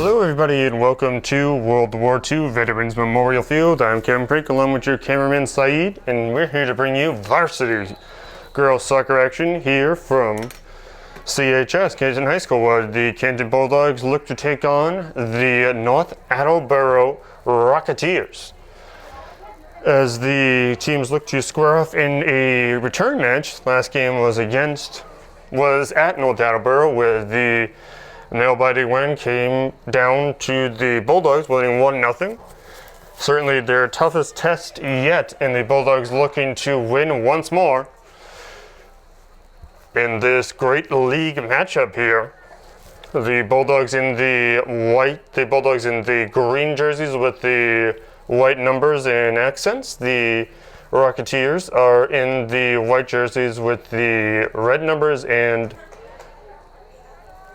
Hello everybody and welcome to World War II Veterans Memorial Field. I'm Kevin Prick along with your cameraman Saeed, and we're here to bring you varsity girls soccer action here from CHS, Canton High School, where the Canton Bulldogs look to take on the North Attleborough Rocketeers. As the teams look to square off in a return match, last game was at North Attleborough, where the nail-biting win came down to the Bulldogs winning 1-0. Certainly their toughest test yet, and the Bulldogs looking to win once more in this great league matchup here. The Bulldogs in the green jerseys with the white numbers and accents. The Rocketeers are in the white jerseys with the red numbers and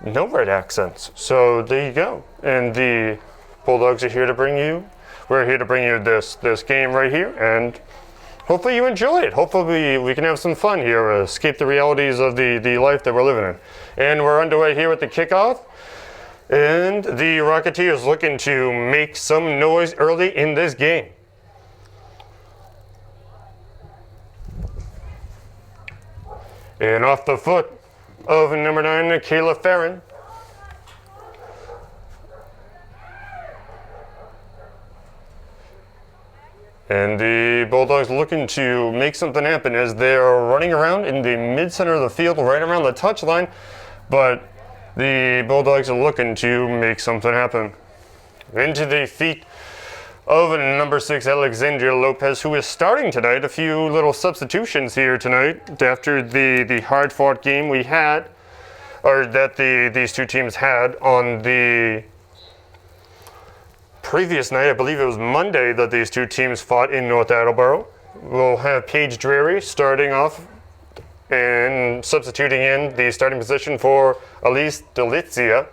no red accents. So there you go. And the Bulldogs are here to bring you, we're here to bring you this game right here, and hopefully you enjoy it. Hopefully we can have some fun here, escape the realities of the life that we're living in. And we're underway here with the kickoff. And the Rocketeers looking to make some noise early in this game. And off the foot of number 9, Kayla Farron. And the Bulldogs looking to make something happen as they're running around in the mid-center of the field, right around the touchline. But the Bulldogs are looking to make something happen. Into the feet of number 6, Alexandria Lopez, who is starting tonight. A few little substitutions here tonight after the hard-fought game we had, or that these two teams had on the previous night. I believe it was Monday that these two teams fought in North Attleborough. We'll have Paige Dreary starting off and substituting in the starting position for Elise Delizia.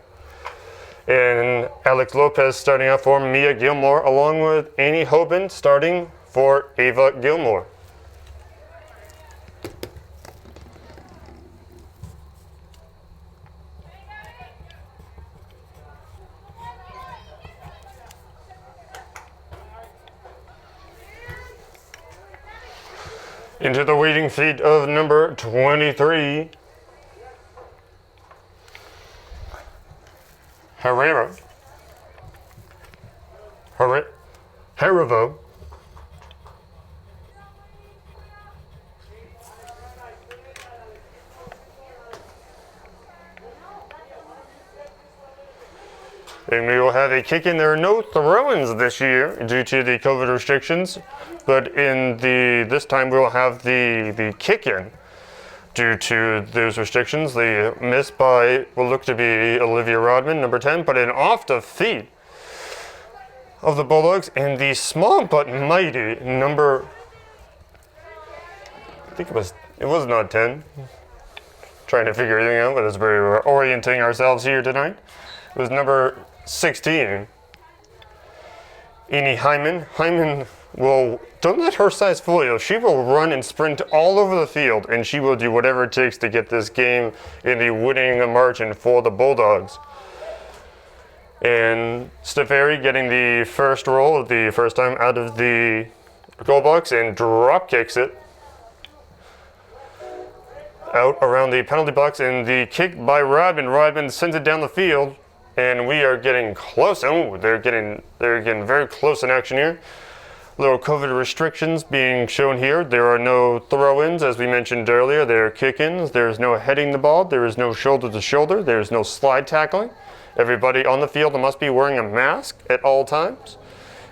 And Alex Lopez starting out for Mia Gilmore, along with Annie Hoban starting for Ava Gilmore. Into the waiting feet of number 23, Harivo. And we will have a kick-in. There are no throw-ins this year due to the COVID restrictions, but this time we will have the kick-in due to those restrictions. The miss by will look to be Olivia Rodman, number 10, but an off the feet of the Bulldogs, and the small but mighty number, I think it was not 10. Trying to figure everything out, but as we're orienting ourselves here tonight, it was number 16, Eni Hyman. Hyman don't let her size fool you. She will run and sprint all over the field, and she will do whatever it takes to get this game in the winning margin for the Bulldogs. And Stefari getting the first roll of the first time out of the goal box and drop kicks it out around the penalty box, and the kick by Rodman. Rodman sends it down the field, and we are getting close. Oh, they're getting very close in action here. Little COVID restrictions being shown here. There are no throw-ins, as we mentioned earlier. There are kick-ins. There is no heading the ball. There is no shoulder-to-shoulder. There is no slide tackling. Everybody on the field must be wearing a mask at all times.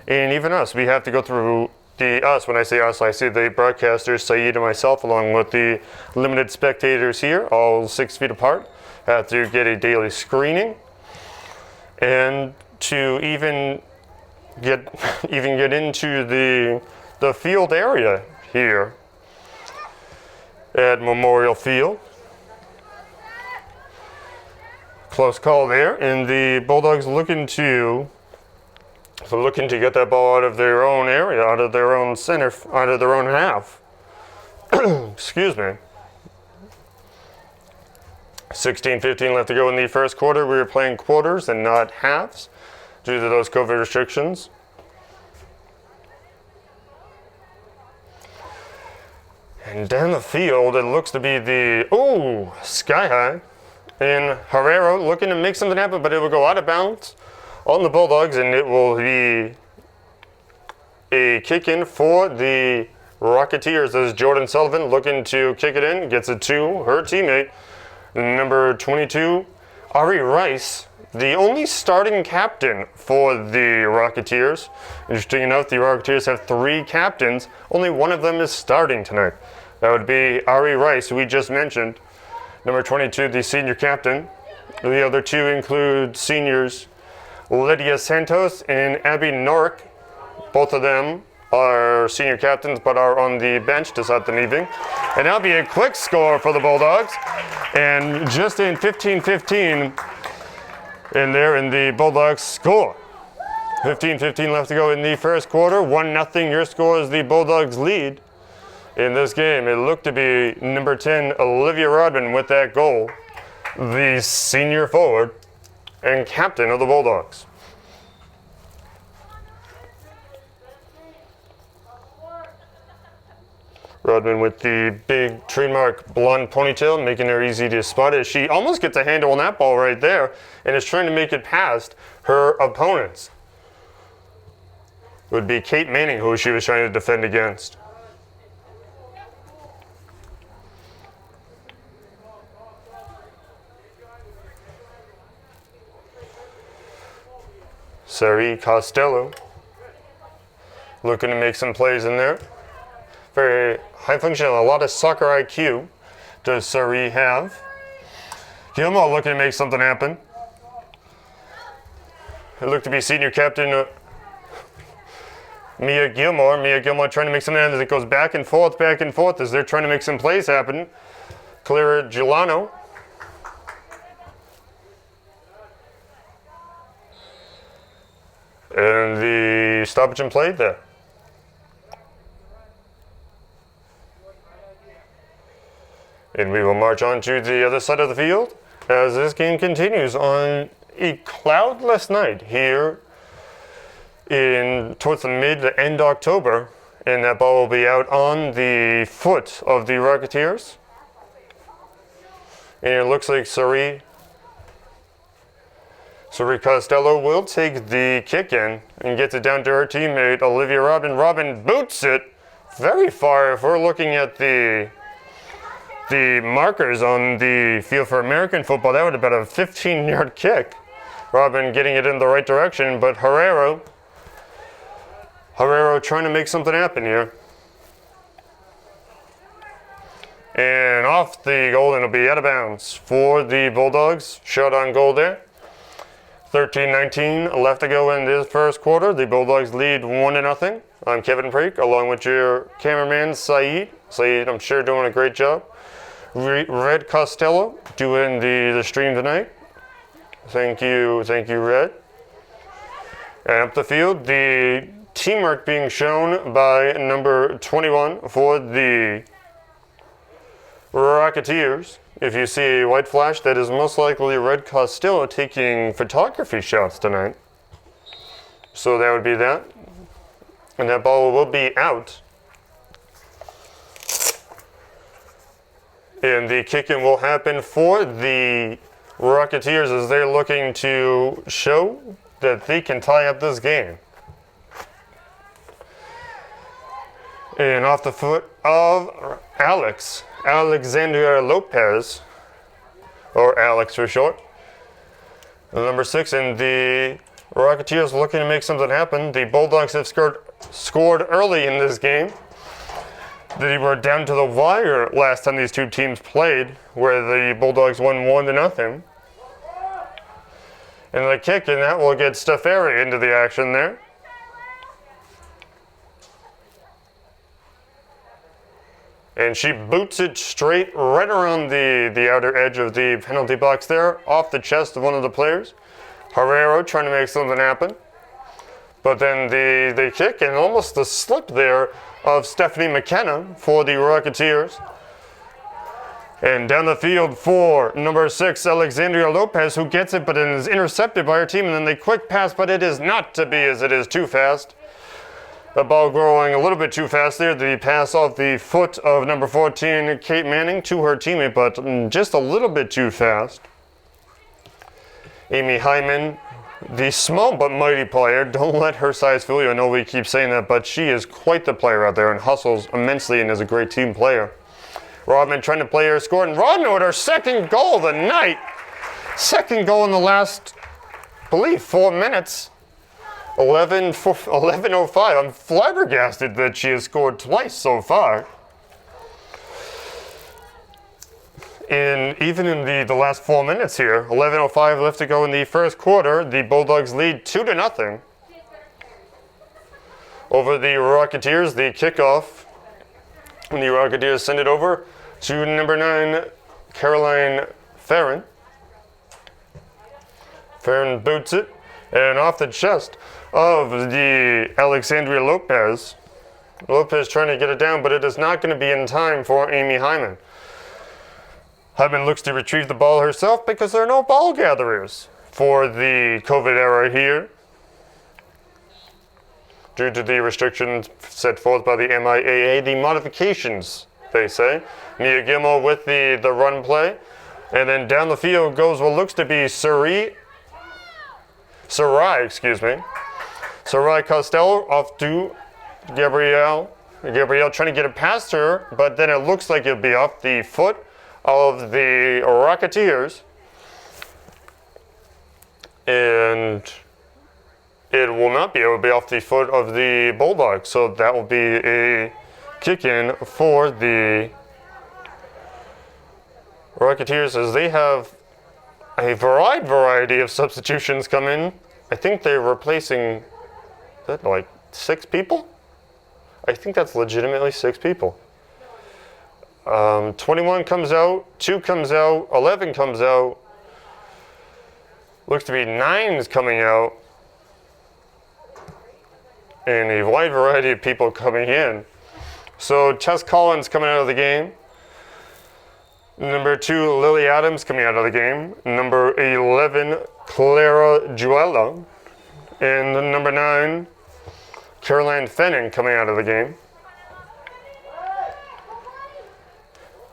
And even us, we have to go through when I say us, I see the broadcasters, Saeed and myself, along with the limited spectators here, all 6 feet apart, have to get a daily screening. And to even get into the field area here at Memorial Field. Close call there, and the Bulldogs looking to get that ball out of their own area, out of their own center, out of their own half. Excuse me. 16:15 left to go in the first quarter. We were playing quarters and not halves due to those COVID restrictions. And down the field, it looks to be the, Sky High. And Herrero looking to make something happen, but it will go out of bounds on the Bulldogs, and it will be a kick in for the Rocketeers as Jordan Sullivan looking to kick it in, gets it to her teammate, number 22, Ari Rice, the only starting captain for the Rocketeers. Interesting enough, the Rocketeers have 3 captains. Only one of them is starting tonight. That would be Ari Rice, who we just mentioned. Number 22, the senior captain. The other 2 include seniors Lydia Santos and Abby Norick. Both of them are senior captains but are on the bench to start the evening. And that'll be a quick score for the Bulldogs. And just in 15-15, in there in the Bulldogs score. 15-15 left to go in the first quarter. 1-0 your score is the Bulldogs lead in this game. It looked to be number 10, Olivia Rodman, with that goal. The senior forward and captain of the Bulldogs. Rodman with the big trademark blonde ponytail, making her easy to spot as she almost gets a handle on that ball right there and is trying to make it past her opponents. It would be Kate Manning who she was trying to defend against. Sari Costello looking to make some plays in there. Very high functional, a lot of soccer IQ does Sari have. Gilmore looking to make something happen. It looked to be senior captain Mia Gilmore. Mia Gilmore trying to make something happen as it goes back and forth as they're trying to make some plays happen. Clara Gilano. And the stoppage and play there. And we will march on to the other side of the field as this game continues on a cloudless night here towards the mid to end October. And that ball will be out on the foot of the Rocketeers. And it looks like Sari Costello will take the kick in and gets it down to her teammate, Olivia Robin. Robin boots it very far. If we're looking at the markers on the field for American football, that would have been a 15-yard kick. Robin getting it in the right direction, but Herrero trying to make something happen here. And off the goal, and it'll be out of bounds for the Bulldogs. Shot on goal there. 13-19 left to go in this first quarter. The Bulldogs lead 1-0. I'm Kevin Preek, along with your cameraman, Saeed. Saeed, I'm sure, doing a great job. Red Costello doing the stream tonight. Thank you, Red. And up the field, the teamwork being shown by number 21 for the Rocketeers. If you see a white flash, that is most likely Red Costello taking photography shots tonight. So that would be that. And that ball will be out. And the kick-in will happen for the Rocketeers as they're looking to show that they can tie up this game. And off the foot of Alexandria Lopez, or Alex for short, number 6, and the Rocketeers looking to make something happen. The Bulldogs have scored early in this game. They were down to the wire last time these two teams played, where the Bulldogs won 1-0. And the kick, and that will get Stefari into the action there. And she boots it straight right around the outer edge of the penalty box there, off the chest of one of the players. Herrero trying to make something happen. But then the kick and almost the slip there of Stephanie McKenna for the Rocketeers. And down the field for number 6, Alexandria Lopez, who gets it, but it is intercepted by her team, and then they quick pass, but it is not to be as it is too fast. The ball going a little bit too fast there. The pass off the foot of number 14, Kate Manning, to her teammate, but just a little bit too fast. Amy Hyman, the small but mighty player. Don't let her size fool you. I know we keep saying that, but she is quite the player out there and hustles immensely and is a great team player. Rodman trying to play her score, and Rodman with her second goal of the night. Second goal in the last, I believe, 4 minutes. 11:05. I'm flabbergasted that she has scored twice so far. And even in the last 4 minutes here, 11:05 left to go in the first quarter. The Bulldogs lead 2-0 over the Rocketeers. The kickoff, and the Rocketeers send it over to number 9, Caroline Farron. Farron boots it, and off the chest of the Alexandria Lopez. Lopez trying to get it down, but it is not going to be in time for Amy Hyman. Hyman looks to retrieve the ball herself because there are no ball gatherers for the COVID era here, due to the restrictions set forth by the MIAA, the modifications, they say. Mia Gilmore with the run play. And then down the field goes what looks to be Sarai Costello off to Gabrielle. Gabrielle trying to get it past her, but then it looks like it'll be off the foot of the Rocketeers. And it will not be. It will be off the foot of the Bulldogs. So that will be a kick-in for the Rocketeers, as they have a variety of substitutions come in. I think they're replacing, that like 6 people? I think that's legitimately 6 people. 21 comes out, 2 comes out, 11 comes out. Looks to be 9 is coming out. And a wide variety of people coming in. So Tess Collins coming out of the game. Number 2, Lily Adams coming out of the game. Number 11, Clara Juella. And number 9, Caroline Fenning coming out of the game.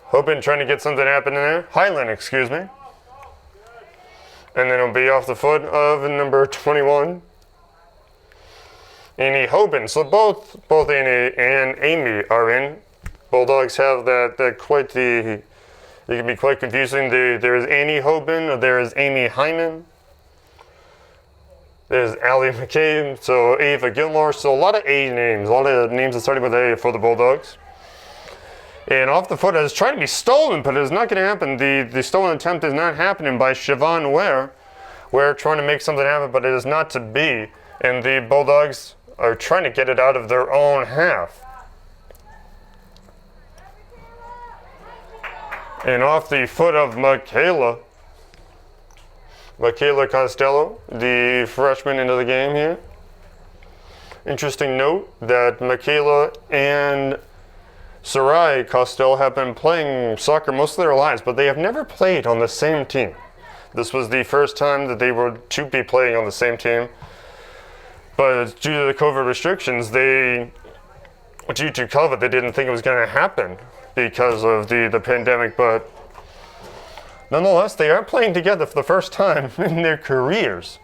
Hoping, trying to get something happening there. Highland, excuse me. And then it'll be off the foot of number 21, Annie Hoban. So both Annie and Amy are in. Bulldogs have that quite the, it can be quite confusing. There is Annie Hoban, there is Amy Hyman, there's Allie McCabe, so Ava Gilmore. So a lot of A names, a lot of names that started with A for the Bulldogs. And off the foot is trying to be stolen, but it's not going to happen. The stolen attempt is not happening by Siobhan Ware. Ware trying to make something happen, but it is not to be. And the Bulldogs are trying to get it out of their own half. And off the foot of Michaela Costello, the freshman into the game here. Interesting note that Michaela and Sarai Costello have been playing soccer most of their lives, but they have never played on the same team. This was the first time that they were to be playing on the same team. But due to the COVID restrictions, due to COVID, they didn't think it was going to happen because of the pandemic. But nonetheless, they are playing together for the first time in their careers.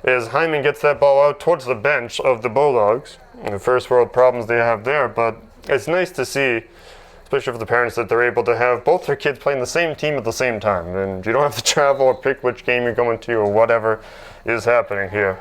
As Hyman gets that ball out towards the bench of the Bulldogs. The first world problems they have there, but it's nice to see, especially for the parents, that they're able to have both their kids playing the same team at the same time. And you don't have to travel or pick which game you're going to or whatever is happening here.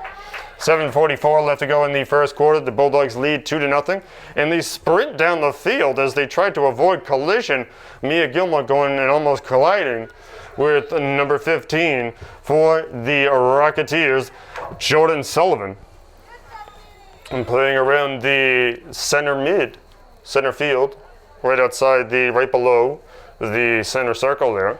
7:44 left to go in the first quarter. The Bulldogs lead 2-0. And they sprint down the field as they try to avoid collision. Mia Gilmore going and almost colliding with number 15 for the Rocketeers, Jordan Sullivan. And playing around the center field, right outside right below the center circle there.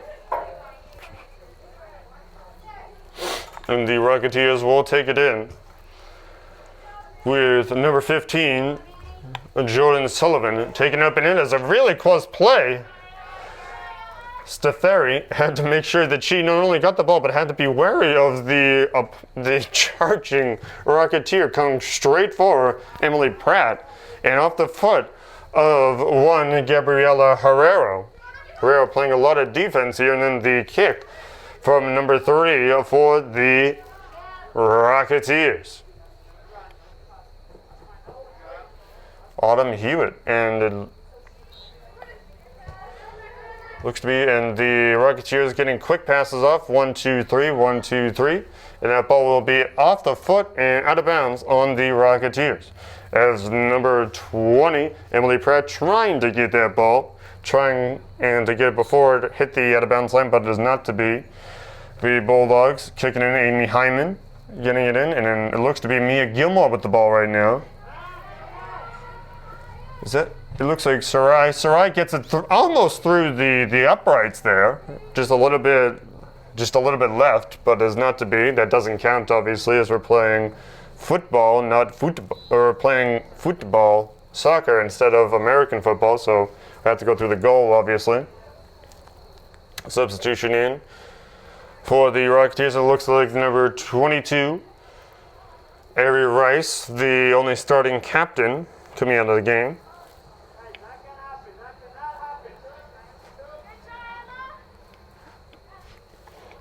And the Rocketeers will take it in with number 15, Jordan Sullivan, taking up and in as a really close play. Steferi had to make sure that she not only got the ball, but had to be wary of the charging Rocketeer coming straight for Emily Pratt, and off the foot of one Gabriela Herrero. Herrero playing a lot of defense here, and then the kick from number 3 for the Rocketeers. Autumn Hewitt, and it looks to be, and the Rocketeers getting quick passes off. 1, 2, 3, 1, 2, 3. And that ball will be off the foot and out of bounds on the Rocketeers. As number 20, Emily Pratt, trying to get that ball, trying and to get it before it hit the out of bounds line, but it is not to be. The Bulldogs kicking in, Amy Hyman getting it in, and then it looks to be Mia Gilmore with the ball right now. Is that? It looks like Sarai. Sarai gets it almost through the uprights there. Just a little bit left, but is not to be. That doesn't count, obviously, as we're playing football, not football, or playing football, soccer instead of American football. So we have to go through the goal, obviously. Substitution in for the Rocketeers. It looks like number 22, Ari Rice, the only starting captain, coming out of the game.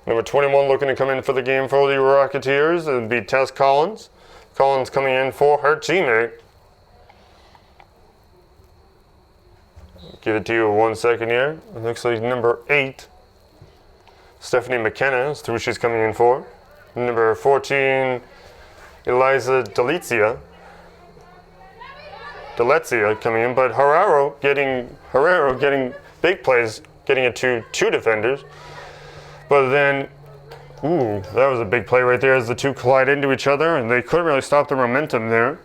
Number 21 looking to come in for the game for the Rocketeers. It would be Tess Collins. Collins coming in for her teammate. Give it to you 1 second here. It looks like number 8, Stephanie McKenna, is who she's coming in for. Number 14, Eliza Delezia coming in, but Herrero getting big plays, getting it to 2 defenders. But then, that was a big play right there as the two collide into each other, and they couldn't really stop the momentum there.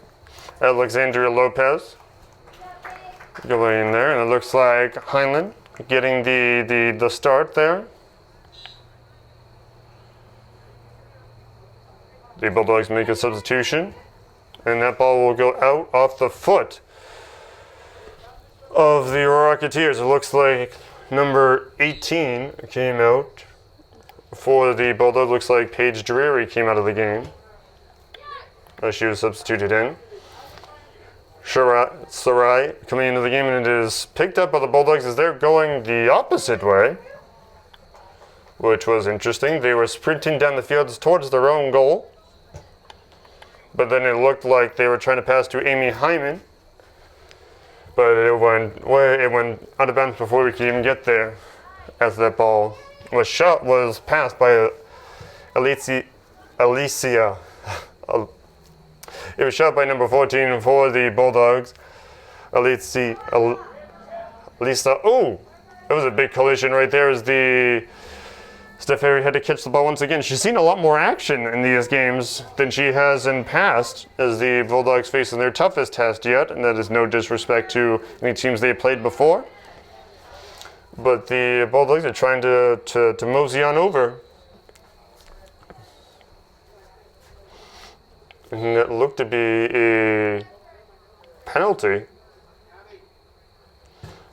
Alexandria Lopez going in there, and it looks like Heinlein getting the start there. The Bulldogs make a substitution, and that ball will go out off the foot of the Rocketeers. It looks like number 18 came out for the Bulldogs. Looks like Paige Drury came out of the game as she was substituted in. Sarai coming into the game, and it is picked up by the Bulldogs as they're going the opposite way, which was interesting. They were sprinting down the field towards their own goal, but then it looked like they were trying to pass to Amy Hyman, but it went out of bounds before we could even get there, as that ball was passed by Alicia. It was shot by number 14 for the Bulldogs, Lisa. Oh, that was a big collision right there as the Steferi had to catch the ball once again. She's seen a lot more action in these games than she has in past, as the Bulldogs facing their toughest test yet, and that is no disrespect to any teams they played before. But the Bulldogs are trying to mosey on over. And it looked to be a penalty.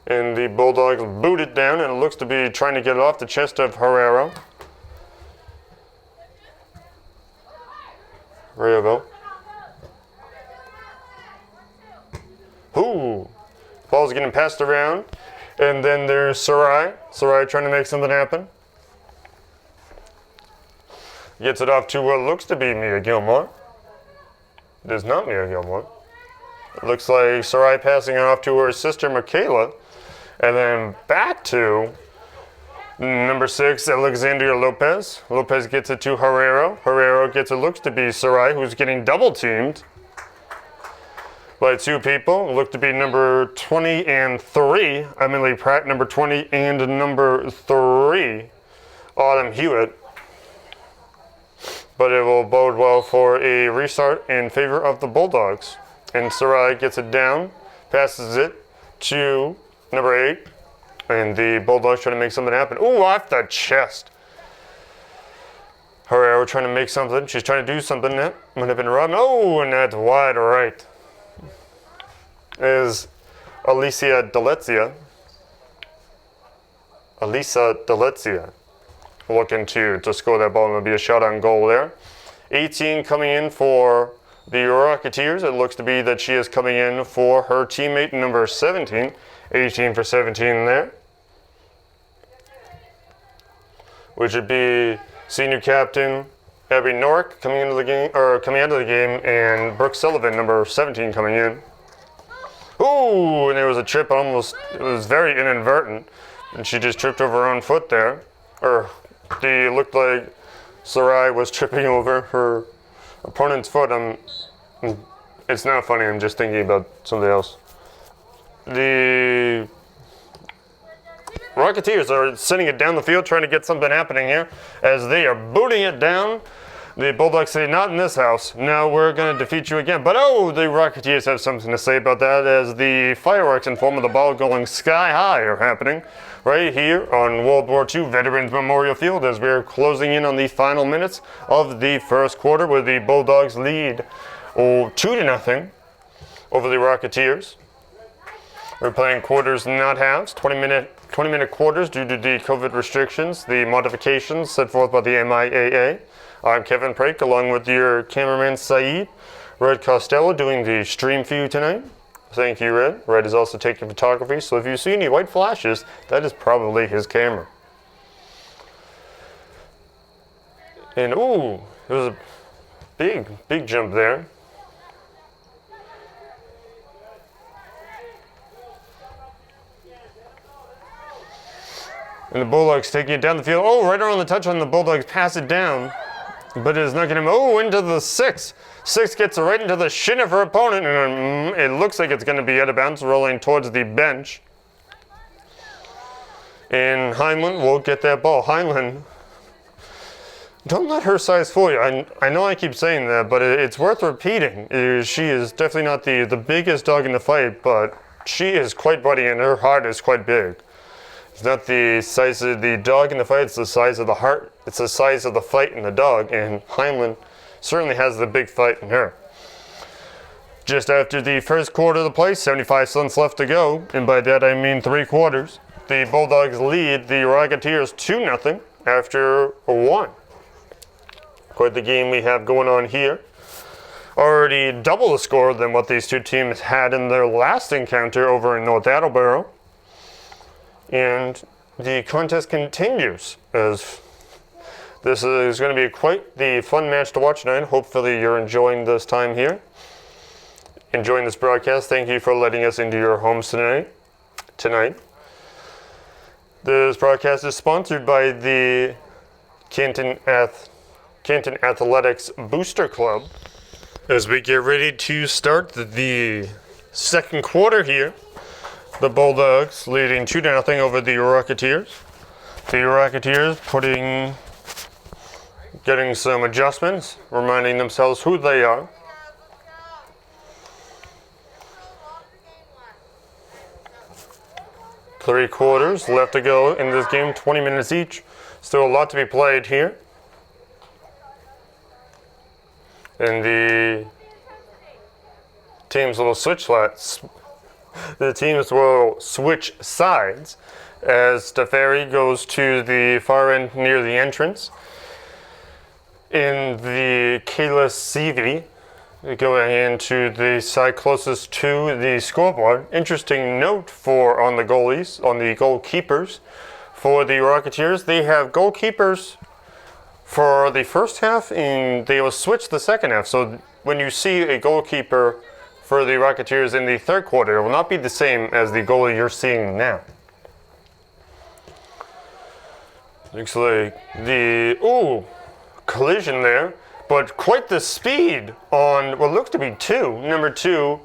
And the Bulldogs boot it down, and it looks to be trying to get it off the chest of Herrero. Rayovo. Ball's getting passed around. And then there's Sarai. Sarai trying to make something happen. Gets it off to what looks to be Mia Gilmore. It is not Mia Gilmore. It looks like Sarai passing it off to her sister Michaela. And then back to number 6, Alexandria Lopez. Lopez gets it to Herrero. Herrero gets it, looks to be Sarai, who's getting double teamed by 2 people. Look to be number 20 and 3, Emily Pratt, number 20 and number 3, Autumn Hewitt. But it will bode well for a restart in favor of the Bulldogs. And Sarai gets it down, passes it to number 8, and the Bulldogs trying to make something happen. Ooh, off the chest. Herrero trying to make something. She's trying to do something. That might have been robbed. Oh, and that's wide right. Is Alicia Delezia. Elisa Delezia looking to score that ball, and it'll be a shot on goal there. 18 coming in for the Rocketeers. It looks to be that she is coming in for her teammate number 17. 18 for 17 there, which would be senior captain Abby Norick coming into the game, or coming out of the game, and Brooke Sullivan, number 17, coming in. Ooh, and there was a trip almost, it was very inadvertent, and she just tripped over her own foot there. Or it looked like Sarai was tripping over her opponent's foot. It's not funny, I'm just thinking about something else. The Rocketeers are sending it down the field, trying to get something happening here, as they are booting it down. The Bulldogs say, not in this house. No, we're going to defeat you again. But oh, the Rocketeers have something to say about that, as the fireworks in form of the ball going sky high are happening right here on World War II Veterans Memorial Field, as we're closing in on the final minutes of the first quarter, with the Bulldogs lead 2-0 over the Rocketeers. We're playing quarters, not halves, 20-minute quarters due to the COVID restrictions, the modifications set forth by the MIAA. I'm Kevin Prake, along with your cameraman Saeed. Red Costello doing the stream for you tonight. Thank you, Red. Red is also taking photography, so if you see any white flashes, that is probably his camera. And ooh, there was a big jump there. And the Bulldogs taking it down the field. Oh, right around the touchline, the Bulldogs pass it down. But it is not getting him. Oh, into the 6. 6 gets right into the shin of her opponent, and it looks like it's going to be out of bounds, rolling towards the bench. And Heinlein will get that ball. Heinlein, don't let her size fool you. I know I keep saying that, but it's worth repeating. She is definitely not the biggest dog in the fight, but she is quite bloody, and her heart is quite big. It's not the size of the dog in the fight, it's the size of the heart. It's the size of the fight in the dog, and Heinlein certainly has the big fight in her. Just after the first quarter of the play, 75 cents left to go, and by that I mean 3 quarters. The Bulldogs lead the Rocketeers 2-0 after 1. Quite the game we have going on here. Already double the score than what these two teams had in their last encounter over in North Attleborough. And the contest continues, as this is going to be quite the fun match to watch tonight. Hopefully you're enjoying this time here, enjoying this broadcast. Thank you for letting us into your homes tonight. This broadcast is sponsored by the Canton Athletics Booster Club, as we get ready to start the second quarter here. The Bulldogs leading 2-0 over the Rocketeers. The Rocketeers getting some adjustments, reminding themselves who they are. Three quarters left to go in this game, 20 minutes each. Still a lot to be played here. And the teams will switch sides as Teferi goes to the far end near the entrance. In the Kayla Seavey, going into the side closest to the scoreboard. Interesting note on the goalkeepers for the Rocketeers. They have goalkeepers for the first half, and they will switch the second half. So when you see a goalkeeper for the Rocketeers in the third quarter, it will not be the same as the goalie you're seeing now. Looks like the collision there, but quite the speed on what looks to be number 2,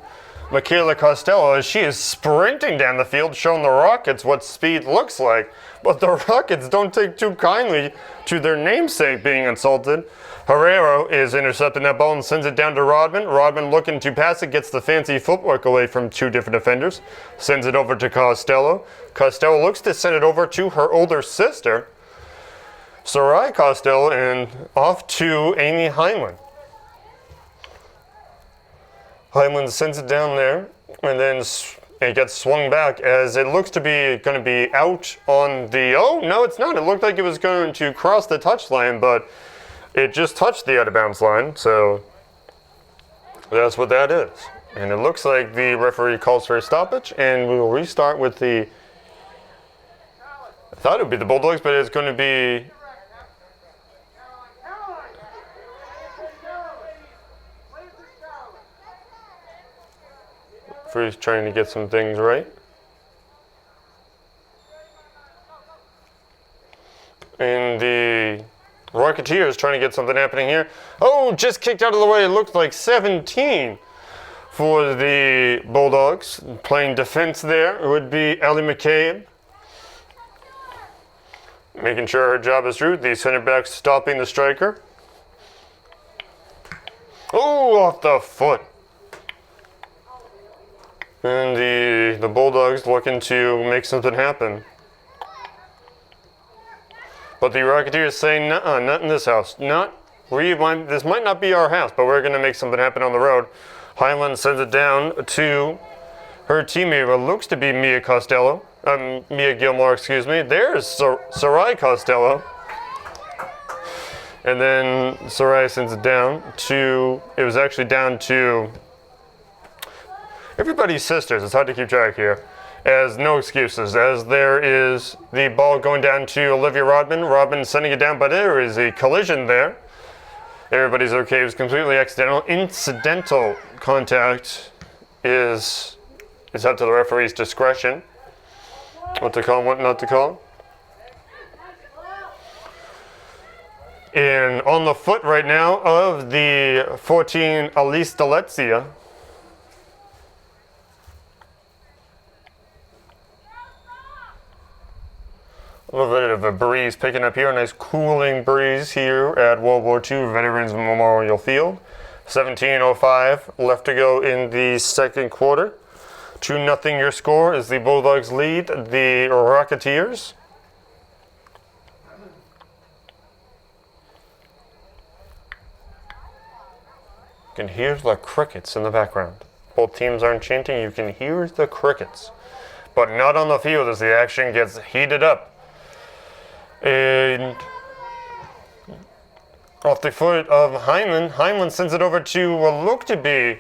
Michaela Costello, as she is sprinting down the field, showing the Rockets what speed looks like. But the Rockets don't take too kindly to their namesake being insulted. Herrero is intercepting that ball and sends it down to Rodman. Rodman looking to pass it, gets the fancy footwork away from 2 different defenders, sends it over to Costello. Costello looks to send it over to her older sister, Sarai Costello, and off to Amy Heinlein. Heinlein sends it down there, and then It gets swung back as it looks to be going to be out on the, oh, no, it's not. It looked like it was going to cross the touchline, but it just touched the out of bounds line, so that's what that is. And it looks like the referee calls for a stoppage, and we will restart with the, I thought it would be the Bulldogs, but it's going to be, referee's trying to get some things right. And the Rocketeers trying to get something happening here. Oh, just kicked out of the way. It looked like 17 for the Bulldogs. Playing defense there would be Ellie McCabe. Making sure her job is through. The center back stopping the striker. Oh, off the foot. And the Bulldogs looking to make something happen. But the Rocketeers saying, nuh-uh, not in this house. This might not be our house, but we're going to make something happen on the road. Highland sends it down to her teammate, what looks to be Mia Gilmore, excuse me. There's Sarai Costello. And then Sarai sends it down to, it was actually down to everybody's sisters. It's hard to keep track here. As no excuses, as there is the ball going down to Olivia Rodman. Rodman sending it down, but there is a collision there. Everybody's okay. It was completely accidental. Incidental contact is up to the referee's discretion. What to call, what not to call. And on the foot right now of the 14, Elise Delezia. A little bit of a breeze picking up here, a nice cooling breeze here at World War II Veterans Memorial Field. 17:05 left to go in the second quarter. 2-0 your score as the Bulldogs lead the Rocketeers. You can hear the crickets in the background. Both teams aren't chanting, you can hear the crickets. But not on the field as the action gets heated up. And off the foot of Heinlein sends it over to what looked to be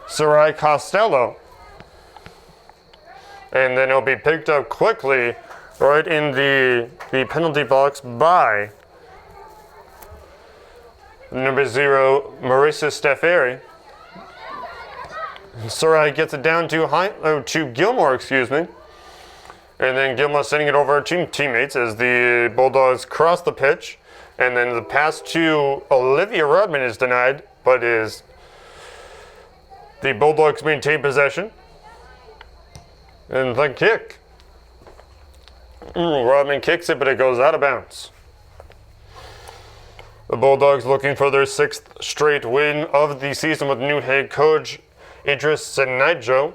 Sarai Costello. And then it'll be picked up quickly right in the penalty box by number 0, Marissa Stefferi. Sarai gets it down to Gilmore, excuse me. And then Gilmore sending it over to teammates as the Bulldogs cross the pitch. And then the pass to Olivia Rodman is denied, but the Bulldogs maintain possession. And the kick. Rodman kicks it, but it goes out of bounds. The Bulldogs looking for their 6th straight win of the season with new head coach Idris Sinidro.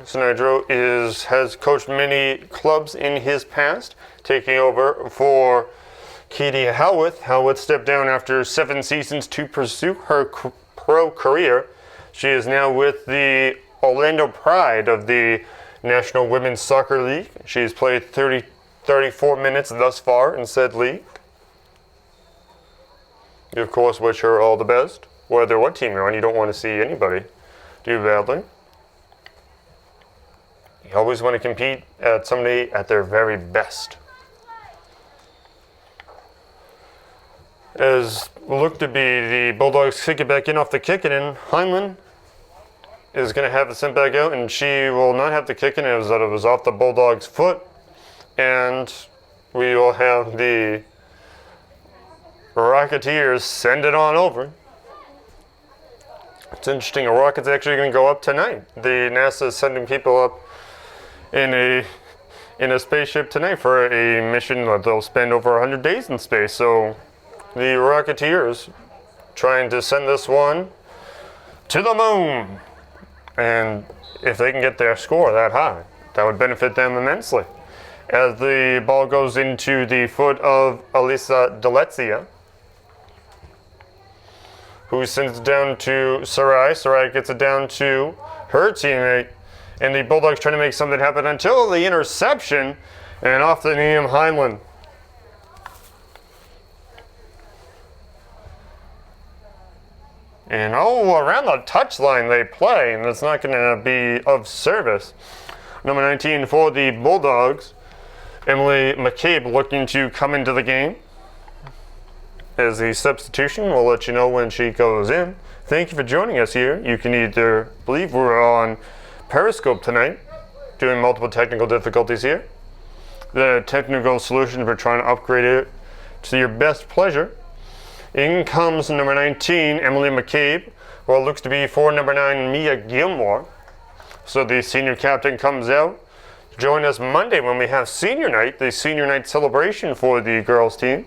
Sinidro has coached many clubs in his past, taking over for Katie Howarth. Howarth stepped down after 7 seasons to pursue her pro career. She is now with the Orlando Pride of the National Women's Soccer League. She has played 34 minutes thus far in said league. You, of course, wish her all the best. Whether what team you're on, you don't want to see anybody do badly. You always want to compete at somebody at their very best. As looked to be the Bulldogs kick it back in off the kick, and then Heinlein is going to have it sent back out, and she will not have the kick in. It was off the Bulldogs' foot, and we will have the Rocketeers send it on over. It's interesting. A rocket's actually going to go up tonight. The NASA is sending people up in a spaceship tonight for a mission that they'll spend over 100 days in space. So the Rocketeers trying to send this one to the moon. And if they can get their score that high, that would benefit them immensely. As the ball goes into the foot of Elisa Delezia, who sends it down to Sarai. Sarai gets it down to her teammate, And the Bulldogs trying to make something happen until the interception and off the knee of Heinlein. And around the touchline they play, and it's not going to be of service. Number 19 for the Bulldogs, Emily McCabe, looking to come into the game as the substitution. We'll let you know when she goes in. Thank you for joining us here. You can either believe we're on Periscope tonight, doing multiple technical difficulties here. The technical solution for trying to upgrade it to your best pleasure. In comes number 19, Emily McCabe, or it looks to be for number 9, Mia Gilmore. So the senior captain comes out. Join us Monday when we have senior night, the senior night celebration for the girls team,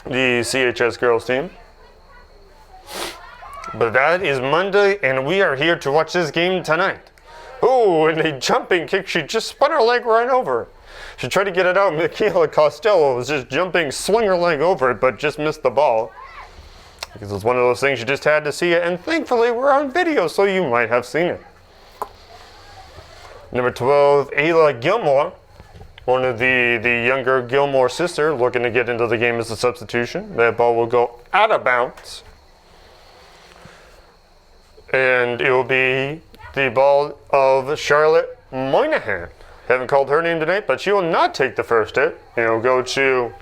the CHS girls team. But that is Monday, and we are here to watch this game tonight. Oh, and a jumping kick. She just spun her leg right over. She tried to get it out. Michaela Costello was just jumping, swung her leg over it, but just missed the ball. Because it's one of those things you just had to see it, and thankfully we're on video, so you might have seen it. Number 12, Ayla Gilmore, one of the younger Gilmore sister, looking to get into the game as a substitution. That ball will go out of bounds. And it will be the ball of Charlotte Moynihan. Haven't called her name tonight, but she will not take the first hit. And it will go to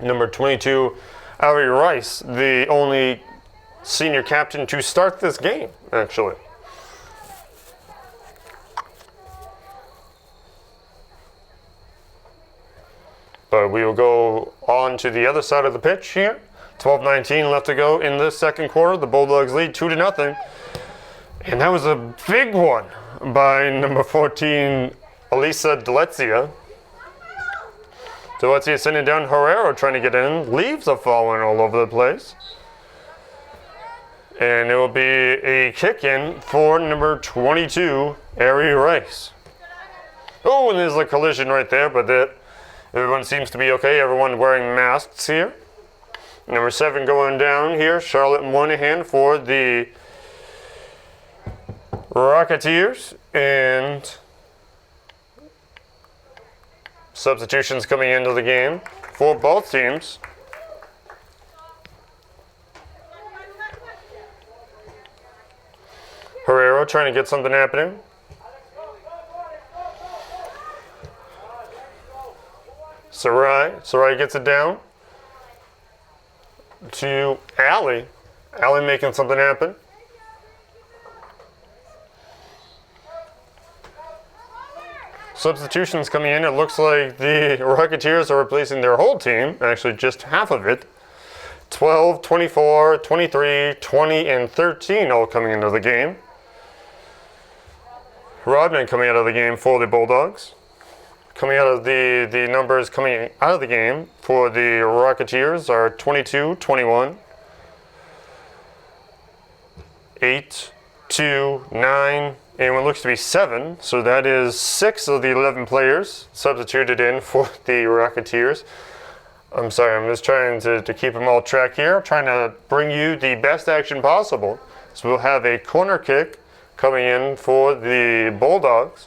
number 22, Ari Rice, the only senior captain to start this game, actually. But we will go on to the other side of the pitch here. 12:19 left to go in this second quarter. The Bulldogs lead 2-0. And that was a big one by number 14, Elisa Delezia. Delezia sending down Herrero, trying to get in. Leaves are falling all over the place. And it will be a kick in for number 22, Ari Rice. Oh, and there's a collision right there, but everyone seems to be okay. Everyone wearing masks here. Number 7 going down here, Charlotte Moynihan for the Rocketeers. And substitutions coming into the game for both teams. Herrero trying to get something happening. Sarai gets it down to Allie. Allie making something happen. Substitutions coming in. It looks like the Rocketeers are replacing their whole team, actually just half of it. 12, 24, 23, 20, and 13 all coming into the game. Rodman coming out of the game for the Bulldogs. Coming out of the numbers coming out of the game for the Rocketeers are 22, 21, 8, 2, 9, and what looks to be 7. So that is 6 of the 11 players substituted in for the Rocketeers. I'm sorry, I'm just trying to keep them all track here. I'm trying to bring you the best action possible. So we'll have a corner kick coming in for the Bulldogs.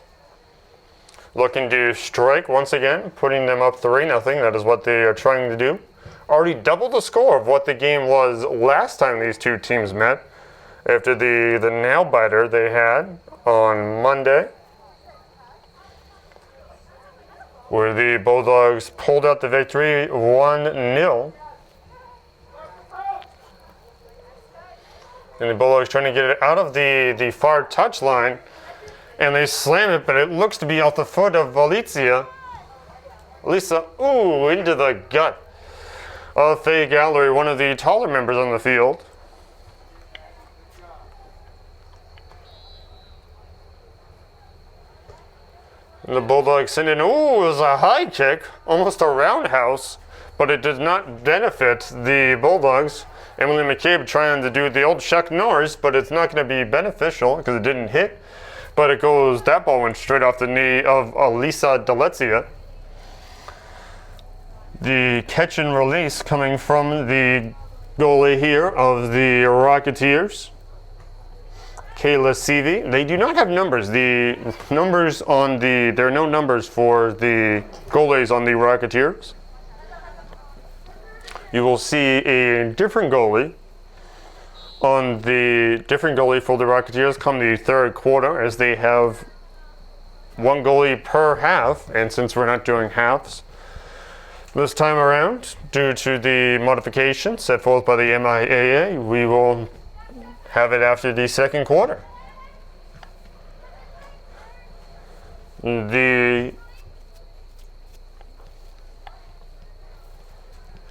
Looking to strike once again, putting them up 3-0. That is what they are trying to do. Already double the score of what the game was last time these two teams met, after the nail-biter they had on Monday, where the Bulldogs pulled out the victory 1-0. And the Bulldogs trying to get it out of the far touchline. And they slam it, but it looks to be off the foot of Valizia. Lisa, into the gut of Faye Gallery, one of the taller members on the field. And the Bulldogs send in, it was a high kick, almost a roundhouse, but it did not benefit the Bulldogs. Emily McCabe trying to do the old Chuck Norris, but it's not going to be beneficial because it didn't hit. But that ball went straight off the knee of Elisa Delezia. The catch and release coming from the goalie here of the Rocketeers. Kayla Seavey. They do not have numbers. There are no numbers for the goalies on the Rocketeers. You will see a different goalie for the Rocketeers come the third quarter, as they have one goalie per half, and since we're not doing halves this time around, due to the modification set forth by the MIAA, we will have it after the second quarter. The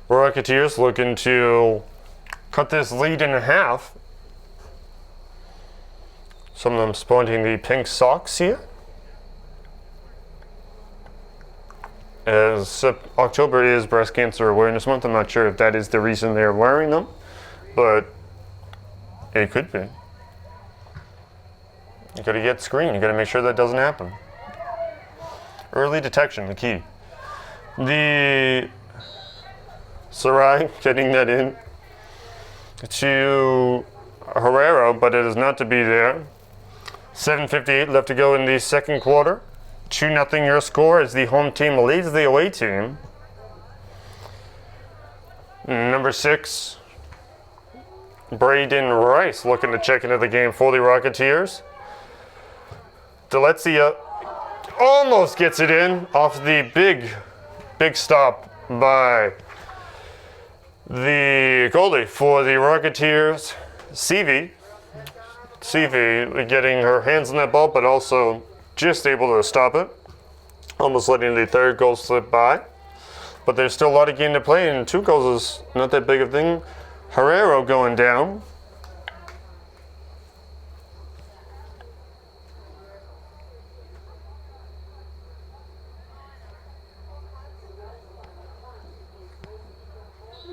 Rocketeers looking to cut this lead in half. Some of them sporting the pink socks here. As October is Breast Cancer Awareness Month, I'm not sure if that is the reason they're wearing them, but it could be. You gotta get screened, you gotta make sure that doesn't happen. Early detection, the key. The Sarai getting that in to Herrero, but it is not to be there. 7:58 left to go in the second quarter. 2-0 your score as the home team leads the away team. Number 6, Braden Rice looking to check into the game for the Rocketeers. Delezia almost gets it in off the big stop by the goalie for the Rocketeers, Seavey getting her hands on that ball, but also just able to stop it. Almost letting the third goal slip by. But there's still a lot of game to play, and 2 goals is not that big of a thing. Herrero going down.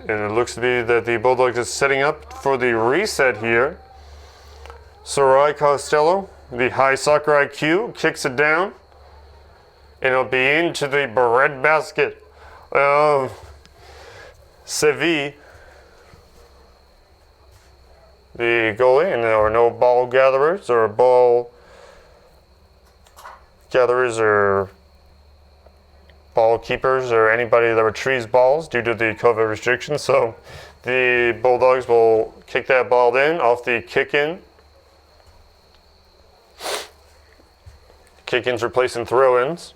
And it looks to be that the Bulldogs is setting up for the reset here. Sarai Costello, the high soccer IQ, kicks it down. And it'll be into the bread basket of Sevi, the goalie, and there are no ball gatherers or ball keepers or anybody that retrieves balls due to the COVID restrictions. So the Bulldogs will kick that ball in off the kick-in. Kick-ins replacing throw-ins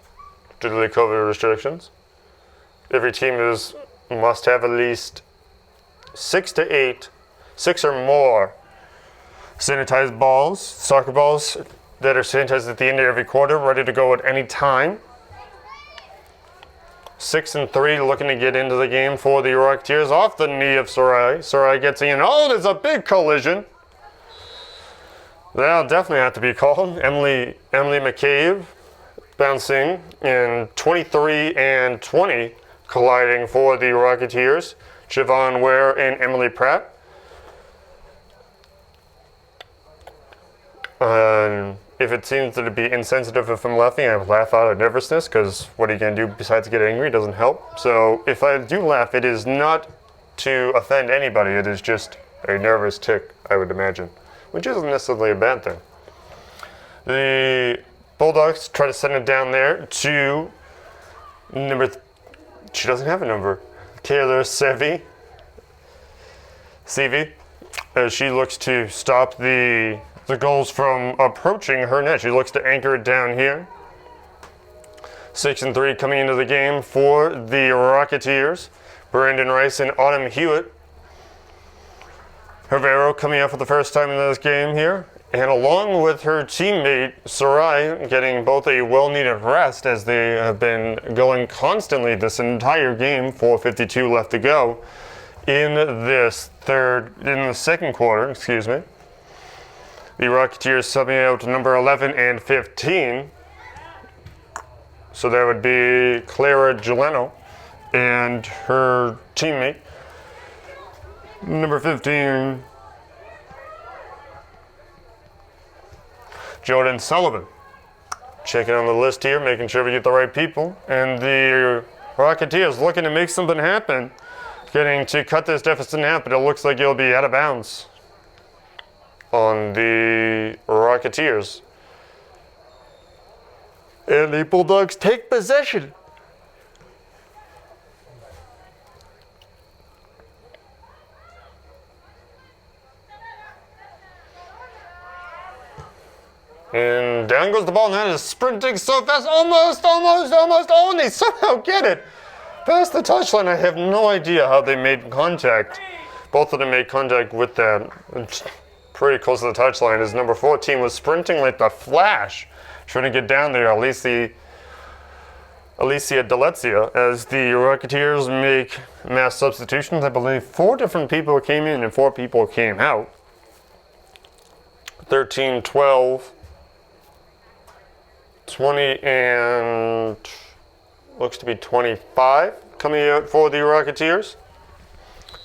due to the COVID restrictions. Every team must have at least 6 to 8, 6 or more sanitized balls, soccer balls that are sanitized at the end of every quarter, ready to go at any time. 6 and 3 looking to get into the game for the Rocketeers off the knee of Sarai. Sarai gets in. Oh, there's a big collision. That'll definitely have to be called. Emily McCabe bouncing in 23 and 20, colliding for the Rocketeers. Siobhan Ware and Emily Pratt. If it seems to be insensitive if I'm laughing, I laugh out of nervousness, because what are you going to do besides get angry? It doesn't help. So if I do laugh, it is not to offend anybody. It is just a nervous tick, I would imagine, which isn't necessarily a bad thing. The Bulldogs try to send it down there to she doesn't have a number, Taylor Sevi, as she looks to stop the goals from approaching her net. She looks to anchor it down here. 6 and 3 coming into the game for the Rocketeers. Brandon Rice and Autumn Hewitt. Herrero coming out for the first time in this game here. And along with her teammate, Sarai, getting both a well-needed rest as they have been going constantly this entire game. 4:52 left to go in the second quarter, excuse me. The Rocketeers subbing out to number 11 and 15. So that would be Clara Geleno and her teammate, number 15, Jordan Sullivan. Checking on the list here, making sure we get the right people. And the Rocketeers looking to make something happen, getting to cut this deficit in half, but it looks like it'll be out of bounds. on the Rocketeers. And the Bulldogs take possession. And down goes the ball, and that is sprinting so fast, almost, oh, and they somehow get it past the touchline. I have no idea how they made contact. Both of them made contact with that. Pretty close to the touchline. As number 14 was sprinting like the Flash, trying to get down there. Alicia Delezia, as the Rocketeers make mass substitutions. I believe 4 different people came in and 4 people came out. 13, 12, 20, and looks to be 25 coming out for the Rocketeers.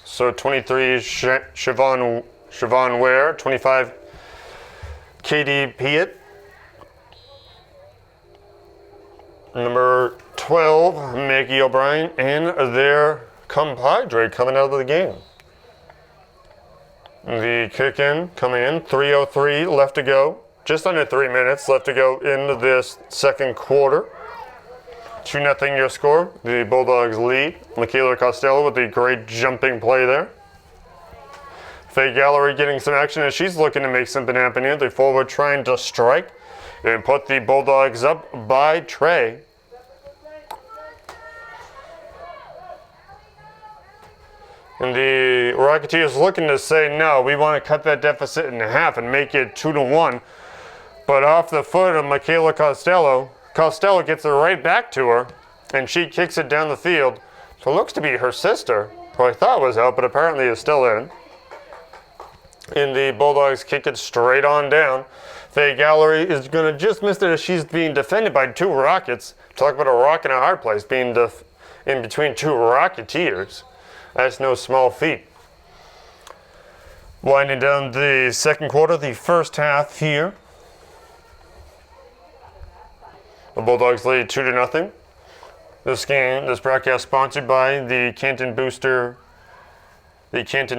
So 23 is Siobhan Ware, 25 Katie Piet, number 12 Maggie O'Brien, and their compadre coming out of the game. The kick in coming in, 3:03 left to go, just under 3 minutes left to go into this second quarter. 2-0 your score. The Bulldogs lead. Michaela Costello with the great jumping play there. Faye Gallery getting some action as she's looking to make something happen here. The forward trying to strike and put the Bulldogs up by Trey. And the Rocketeers looking to say, no, we want to cut that deficit in half and make it 2-1. But off the foot of Michaela Costello, Costello gets it right back to her, and she kicks it down the field. So it looks to be her sister, who I thought was out, but apparently is still in. And the Bulldogs kick it straight on down. Faye Gallery is going to just miss it as she's being defended by 2 Rockets. Talk about a rock and a hard place, being in between 2 Rocketeers. That's no small feat. Winding down the second quarter, the first half here. The Bulldogs lead 2-0. This broadcast sponsored by the Canton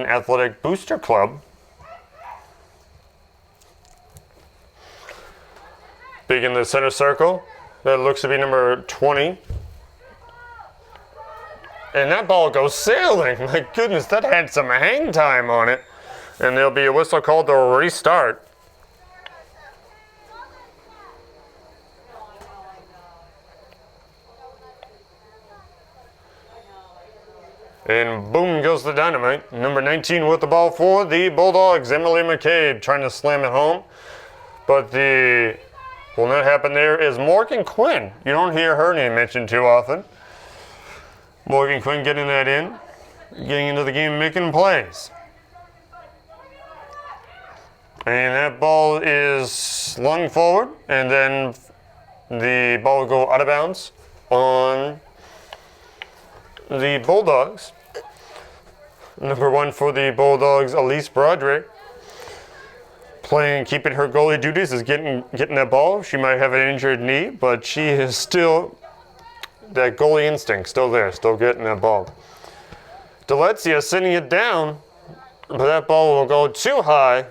Athletic Booster Club. Big in the center circle. That looks to be number 20. And that ball goes sailing. My goodness, that had some hang time on it. And there'll be a whistle called to restart. And boom goes the dynamite. Number 19 with the ball for the Bulldogs, Emily McCabe, trying to slam it home. But the will not happen there is Morgan Quinn. You don't hear her name mentioned too often. Morgan Quinn getting that in, getting into the game, making plays. And that ball is slung forward, and then the ball will go out of bounds on the Bulldogs. Number 1 for the Bulldogs, Elise Broderick, keeping her goalie duties, is getting that ball. She might have an injured knee, but she is still, that goalie instinct still there, still getting that ball. Delezia sending it down, but that ball will go too high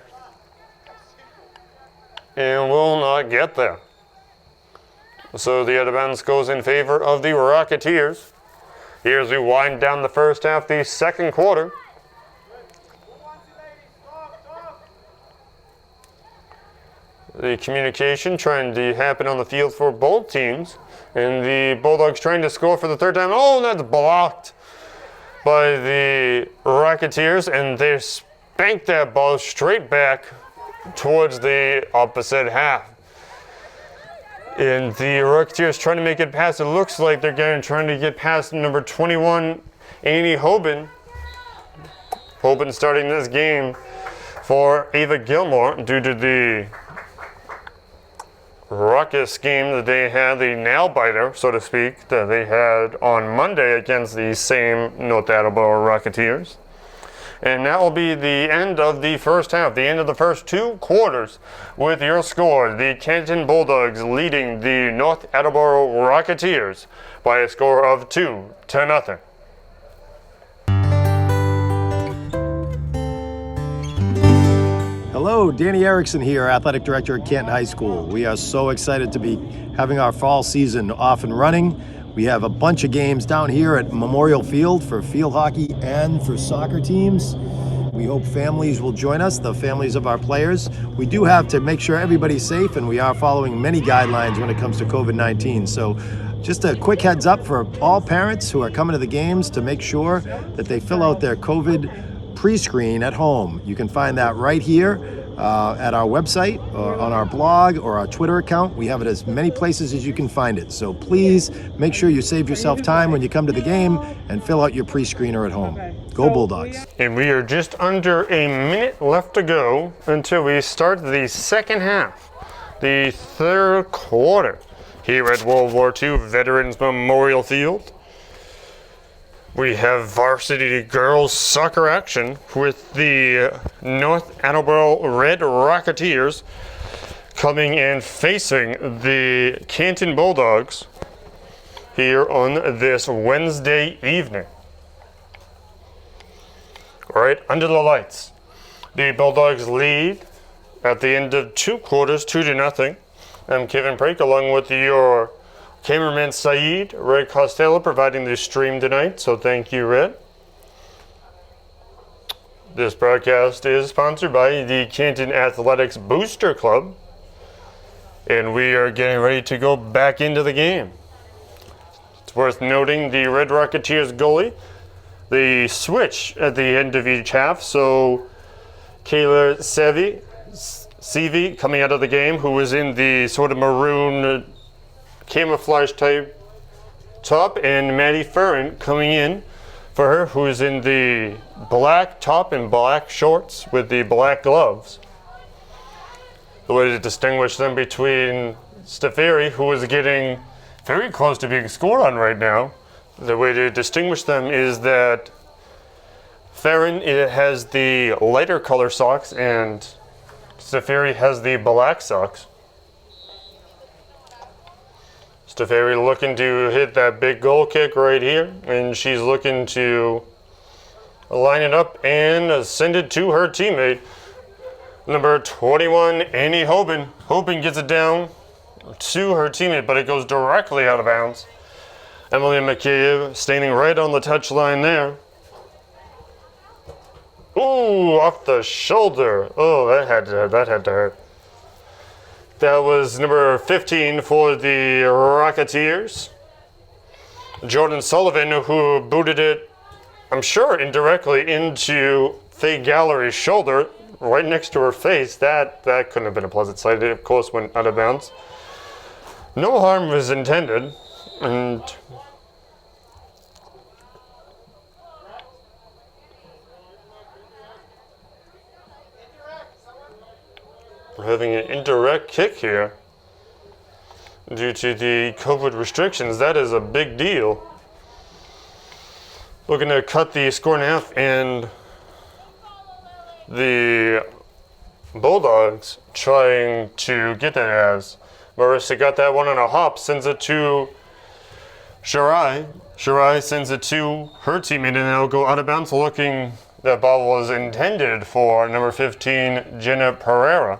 and will not get there. So the out of bounds goes in favor of the Rocketeers. Here as we wind down the first half, the second quarter. The communication trying to happen on the field for both teams. And the Bulldogs trying to score for the third time. Oh, that's blocked by the Rocketeers. And they spank that ball straight back towards the opposite half. And the Rocketeers trying to make it past. It looks like they're trying to get past number 21, Annie Hoban. Hoban starting this game for Ava Gilmore due to the ruckus game that they had, the nail-biter, so to speak, that they had on Monday against the same North Attleborough Rocketeers. And that will be the end of the first half, the end of the first 2 quarters with your score. The Canton Bulldogs leading the North Attleborough Rocketeers by a score of 2-0. Hello, Danny Erickson here, Athletic Director at Canton High School. We are so excited to be having our fall season off and running. We have a bunch of games down here at Memorial Field for field hockey and for soccer teams. We hope families will join us, the families of our players. We do have to make sure everybody's safe, and we are following many guidelines when it comes to COVID-19. So just a quick heads up for all parents who are coming to the games to make sure that they fill out their COVID pre-screen at home. You can find that right here at our website, or on our blog, or our Twitter account. We have it as many places as you can find it. So please make sure you save yourself time when you come to the game and fill out your pre-screener at home. Go Bulldogs. And we are just under a minute left to go until we start the second half, the third quarter, here at World War II Veterans Memorial Field. We have varsity girls soccer action with the North Attleborough Red Rocketeers coming and facing the Canton Bulldogs here on this Wednesday evening. Right under the lights. The Bulldogs lead at the end of 2 quarters, 2-0. I'm Kevin Prake along with your cameraman Saeed, Red Costello, providing the stream tonight, so thank you, Red. This broadcast is sponsored by the Canton Athletics Booster Club, and we are getting ready to go back into the game. It's worth noting the Red Rocketeers goalie, the switch at the end of each half, so Kayla Sevi coming out of the game, who was in the sort of maroon camouflage type top, and Maddie Ferrin coming in for her, who's in the black top and black shorts with the black gloves. The way to distinguish them between Steferi, who is getting very close to being scored on right now, the way to distinguish them is that Ferrin has the lighter color socks and Steferi has the black socks. Steferi looking to hit that big goal kick right here, and she's looking to line it up and send it to her teammate, number 21, Annie Hoban. Hoban gets it down to her teammate, but it goes directly out of bounds. Emily McCabe standing right on the touchline there. Ooh, off the shoulder. Oh, that had to hurt. That was number 15 for the Rocketeers, Jordan Sullivan, who booted it, I'm sure indirectly, into Faye Gallery's shoulder, right next to her face. That couldn't have been a pleasant sight. It, of course, went out of bounds. No harm was intended, and we're having an indirect kick here due to the COVID restrictions. That is a big deal. Looking to cut the score in half, and the Bulldogs trying to get that as Marissa got that one on a hop, sends it to Shirai. Shirai sends it to her teammate, and it'll go out of bounds, looking that ball was intended for number 15, Jenna Pereira.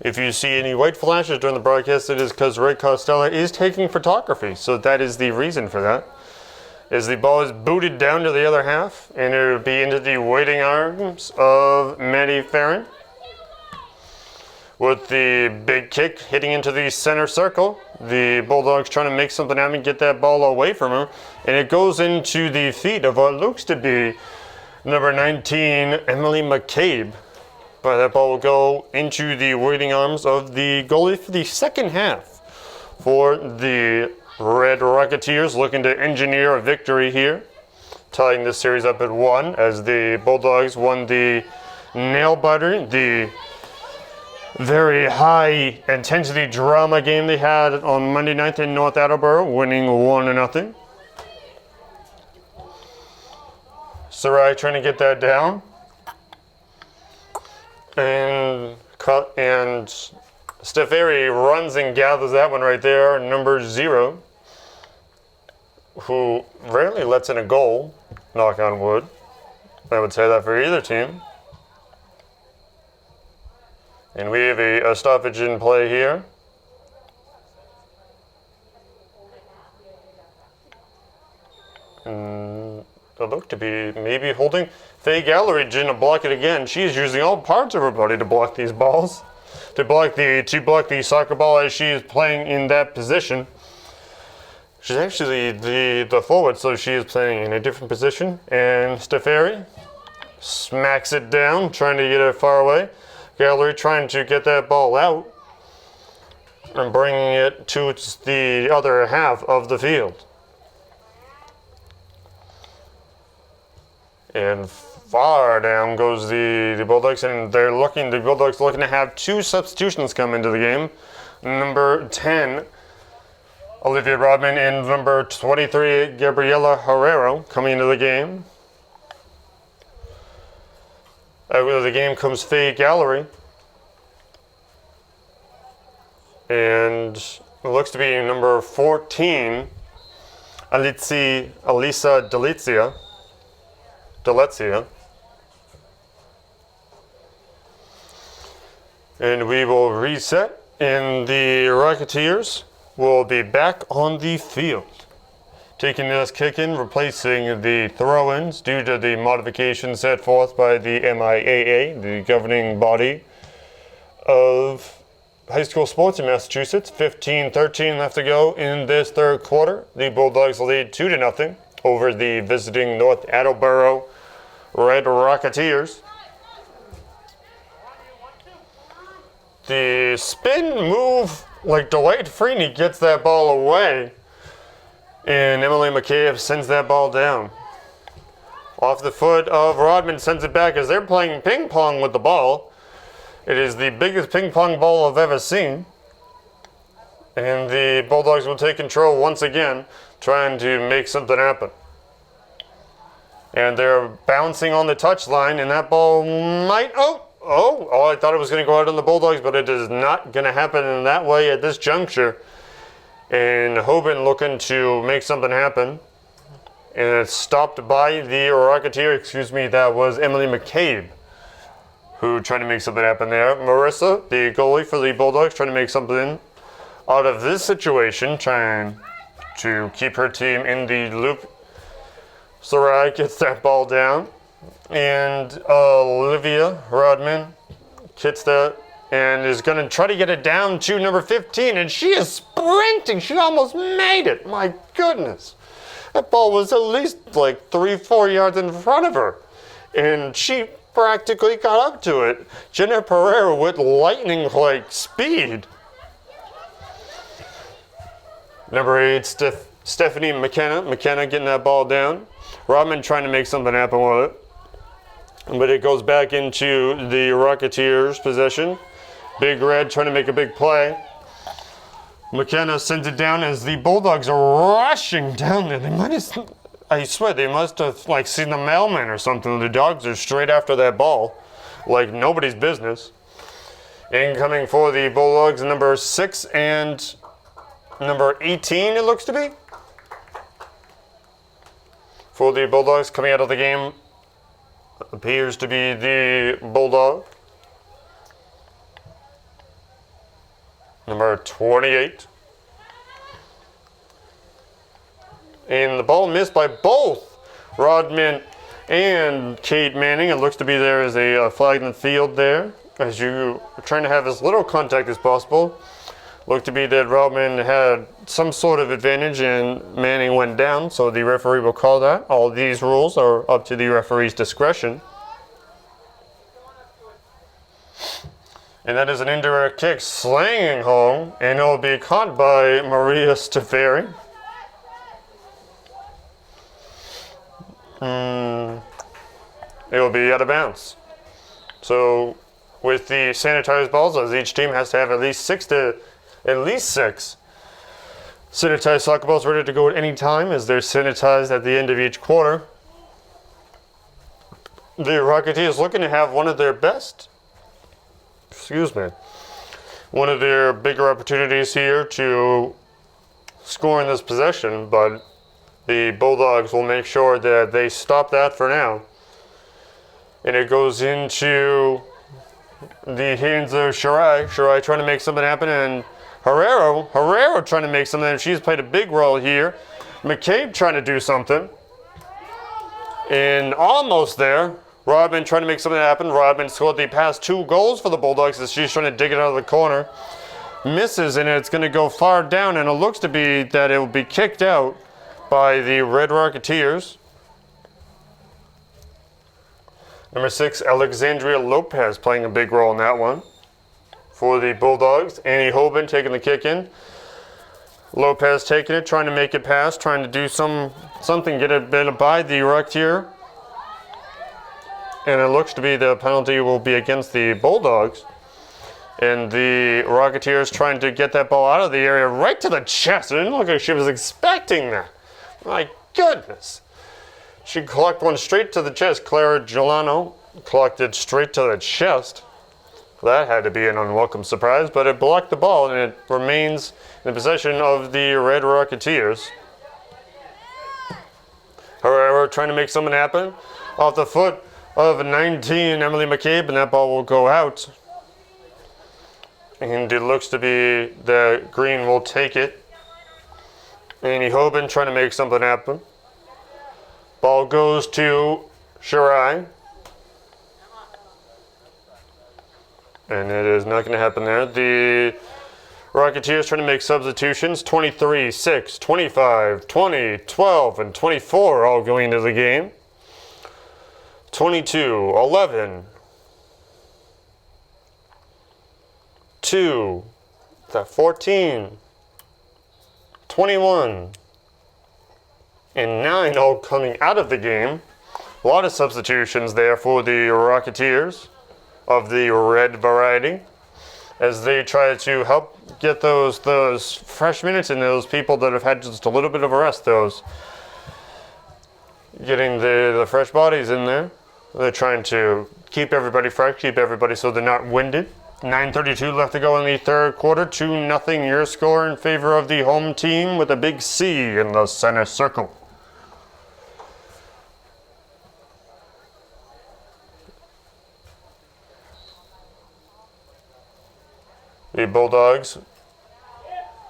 If you see any white flashes during the broadcast, it is because Ray Costello is taking photography. So that is the reason for that. As the ball is booted down to the other half, and it will be into the waiting arms of Maddie Farron. With the big kick hitting into the center circle, the Bulldogs trying to make something happen and get that ball away from her. And it goes into the feet of what looks to be number 19, Emily McCabe. But that ball will go into the waiting arms of the goalie for the second half for the Red Rocketeers, looking to engineer a victory here, tying this series up at 1 as the Bulldogs won the nail biter, the very high intensity drama game they had on Monday night in North Attleborough, winning 1-0. Sarai trying to get that down. And Steferi runs and gathers that one right there, number 0, who rarely lets in a goal, knock on wood. I would say that for either team. And we have a stoppage in play here. They look to be maybe holding. Faye Gallery didn't block it again. She's using all parts of her body to block these balls. To block the soccer ball as she is playing in that position. She's actually the forward, so she is playing in a different position. And Stefari smacks it down, trying to get it far away. Gallery trying to get that ball out and bringing it to the other half of the field. And far down goes the Bulldogs, and the Bulldogs looking to have 2 substitutions come into the game. Number 10, Olivia Rodman, and number 23, Gabriela Herrero, coming into the game. Out of the game comes Faye Gallery. And it looks to be number 14, Alisa Delezia. And we will reset, and the Rocketeers will be back on the field. Taking this kick in, replacing the throw-ins due to the modifications set forth by the MIAA, the governing body of high school sports in Massachusetts. 15-13 left to go in this third quarter. The Bulldogs lead 2-0 over the visiting North Attleborough Red Rocketeers. The spin move, like Dwight Freeney gets that ball away, and Emily McCabe sends that ball down. Off the foot of Rodman, sends it back as they're playing ping pong with the ball. It is the biggest ping pong ball I've ever seen. And the Bulldogs will take control once again, trying to make something happen. And they're bouncing on the touchline, and that ball might, I thought it was going to go out on the Bulldogs, but it is not going to happen in that way at this juncture. And Hoban looking to make something happen. And it's stopped by the Rocketeer, that was Emily McCabe, who tried to make something happen there. Marissa, the goalie for the Bulldogs, trying to make something out of this situation, trying to keep her team in the loop. Sarai gets that ball down, and Olivia Rodman gets that and is going to try to get it down to number 15, and she is sprinting. She almost made it. My goodness. That ball was at least like 3-4 yards in front of her, and she practically got up to it. Jenna Pereira with lightning-like speed. Number 8, Stephanie McKenna. McKenna getting that ball down. Rodman trying to make something happen with it. But it goes back into the Rocketeers' possession. Big Red trying to make a big play. McKenna sends it down as the Bulldogs are rushing down there. I swear, they must have seen the mailman or something. The Dogs are straight after that ball like nobody's business. Incoming for the Bulldogs, number 6 and number 18, it looks to be. For the Bulldogs, coming out of the game appears to be the Bulldog. Number 28. And the ball missed by both Rodman and Kate Manning. It looks to be there is a flag in the field there, as you are trying to have as little contact as possible. Looked to be that Rodman had some sort of advantage and Manning went down, so the referee will call that. All these rules are up to the referee's discretion. And that is an indirect kick slinging home, and it will be caught by Maria Stefari. It will be out of bounds. So with the sanitized balls, as each team has to have at least six sanitized soccer balls ready to go at any time, as they're sanitized at the end of each quarter. The Rocketeers looking to have one of their bigger opportunities here to score in this possession, but the Bulldogs will make sure that they stop that for now. And it goes into the hands of Shirai. Shirai trying to make something happen, and Herrero trying to make something, and she's played a big role here. McCabe trying to do something. And almost there. Rodman trying to make something happen. Rodman scored the past 2 goals for the Bulldogs as she's trying to dig it out of the corner. Misses, and it's going to go far down, and it looks to be that it will be kicked out by the Red Rocketeers. Number 6, Alexandria Lopez playing a big role in that one for the Bulldogs. Annie Hoban taking the kick in. Lopez taking it, trying to make it pass, trying to do something, get a bit by the Rocketeer. And it looks to be the penalty will be against the Bulldogs. And the Rocketeers trying to get that ball out of the area right to the chest. It didn't look like she was expecting that. My goodness. She clocked one straight to the chest. Clara Gelano clocked it straight to the chest. That had to be an unwelcome surprise, but it blocked the ball and it remains in the possession of the Red Rocketeers. Herrera trying to make something happen off the foot of 19, Emily McCabe, and that ball will go out. And it looks to be the Green will take it. Annie Hoban trying to make something happen. Ball goes to Shirai. And it is not going to happen there. The Rocketeers trying to make substitutions. 23, 6, 25, 20, 12, and 24 all going into the game. 22, 11, 2, 14, 21, and 9 all coming out of the game. A lot of substitutions there for the Rocketeers of the red variety as they try to help get those fresh minutes in those people that have had just a little bit of a rest, those getting the fresh bodies in there. They're trying to keep everybody fresh, keep everybody so they're not winded. 9:32 left to go in the third quarter. 2-0 your score in favor of the home team with a big C in the center circle. The Bulldogs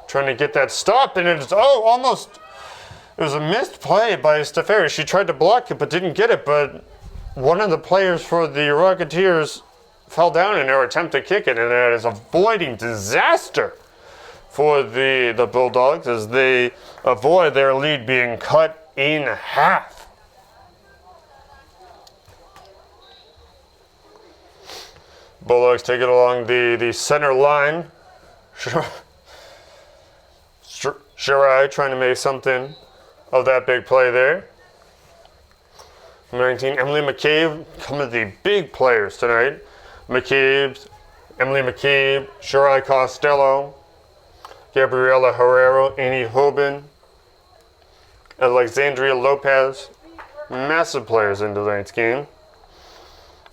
trying to get that stop, and it's almost. It was a missed play by Steferi. She tried to block it but didn't get it, but one of the players for the Rocketeers fell down in their attempt to kick it, and that is avoiding disaster for the Bulldogs as they avoid their lead being cut in half. Bulldogs take it along the center line. Shirai trying to make something of that big play there. 19, Emily McCabe, some of the big players tonight. Emily McCabe, Shirai Costello, Gabriela Herrero, Annie Hoban, Alexandria Lopez. Massive players in tonight's game.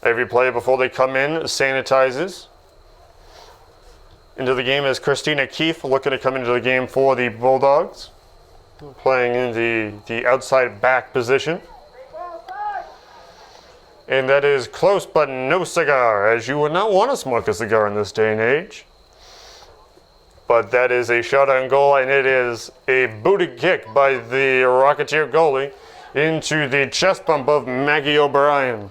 Every player before they come in sanitizes. Into the game is Christina Keefe looking to come into the game for the Bulldogs. Playing in the outside back position. And that is close but no cigar, as you would not want to smoke a cigar in this day and age. But that is a shot on goal, and it is a booty kick by the Rocketeer goalie into the chest bump of Maggie O'Brien.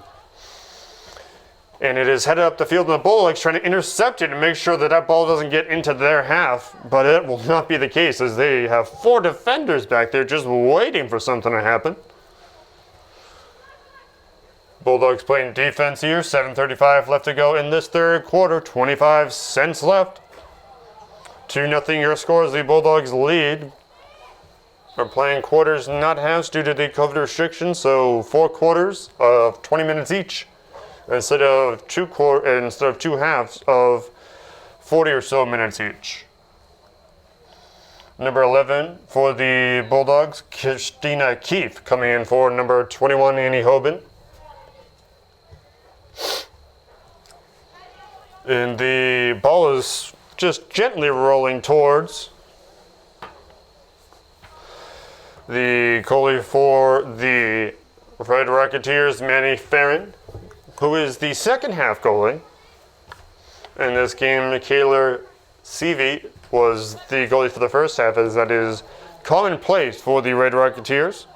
And it is headed up the field, and the Bulldogs trying to intercept it and make sure that that ball doesn't get into their half. But it will not be the case, as they have 4 defenders back there just waiting for something to happen. Bulldogs playing defense here. 7:35 left to go in this third quarter. 25 cents left. 2-0 your score as the Bulldogs lead. Are playing quarters, not halves, due to the COVID restrictions. So 4 quarters of 20 minutes each, instead of 2 halves of 40 or so minutes each. Number 11 for the Bulldogs, Christina Keefe, coming in for number 21, Annie Hoban. And the ball is just gently rolling towards the goalie for the Red Rocketeers, Manny Farron, who is the second half goalie in this game. Michaela Seavey was the goalie for the first half, as that is commonplace for the Red Rocketeers.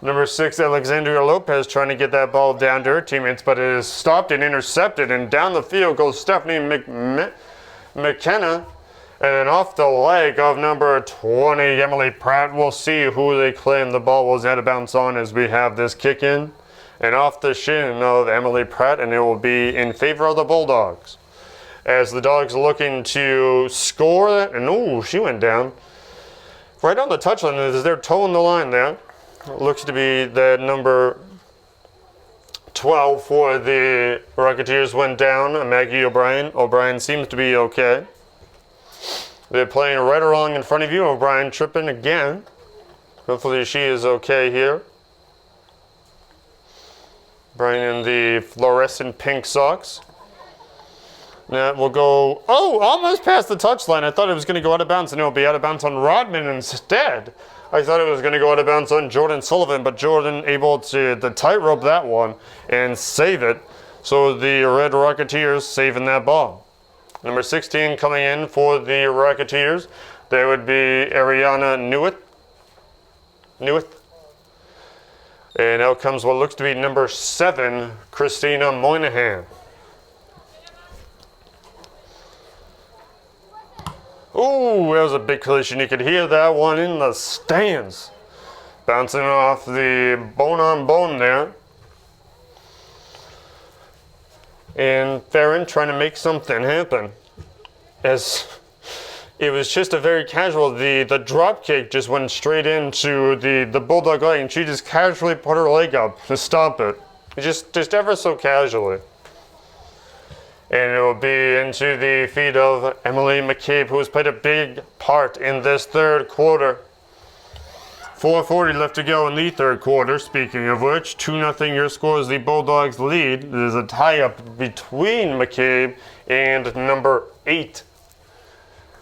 Number 6, Alexandria Lopez, trying to get that ball down to her teammates, but it is stopped and intercepted, and down the field goes Stephanie McKenna, and then off the leg of number 20, Emily Pratt. We'll see who they claim the ball was out of bounds on as we have this kick in, and off the shin of Emily Pratt, and it will be in favor of the Bulldogs. As the Dogs looking to score that, and ooh, she went down. Right on the touchline, as they're towing the line there. Looks to be the number 12 for the Rocketeers went down, Maggie O'Brien. O'Brien seems to be okay. They're playing right along in front of you. O'Brien tripping again. Hopefully she is okay here. O'Brien in the fluorescent pink socks. That will go, oh, almost past the touchline. I thought it was going to go out of bounds, and it will be out of bounds on Rodman instead. I thought it was going to go out of bounds on Jordan Sullivan, but Jordan able to tightrope that one and save it. So the Red Rocketeers saving that ball. Number 16 coming in for the Rocketeers. There would be Ariana Newith. And out comes what looks to be number 7, Christina Moynihan. Ooh, that was a big collision. You could hear that one in the stands. Bouncing off the bone-on-bone there. And Farron trying to make something happen. As it was just a very casual, the drop kick just went straight into the Bulldog leg, and she just casually put her leg up to stop it. Just ever so casually. And it will be into the feet of Emily McCabe, who has played a big part in this third quarter. 4:40 left to go in the third quarter. Speaking of which, 2-0 your score is the Bulldogs lead. There's a tie-up between McCabe and number 8,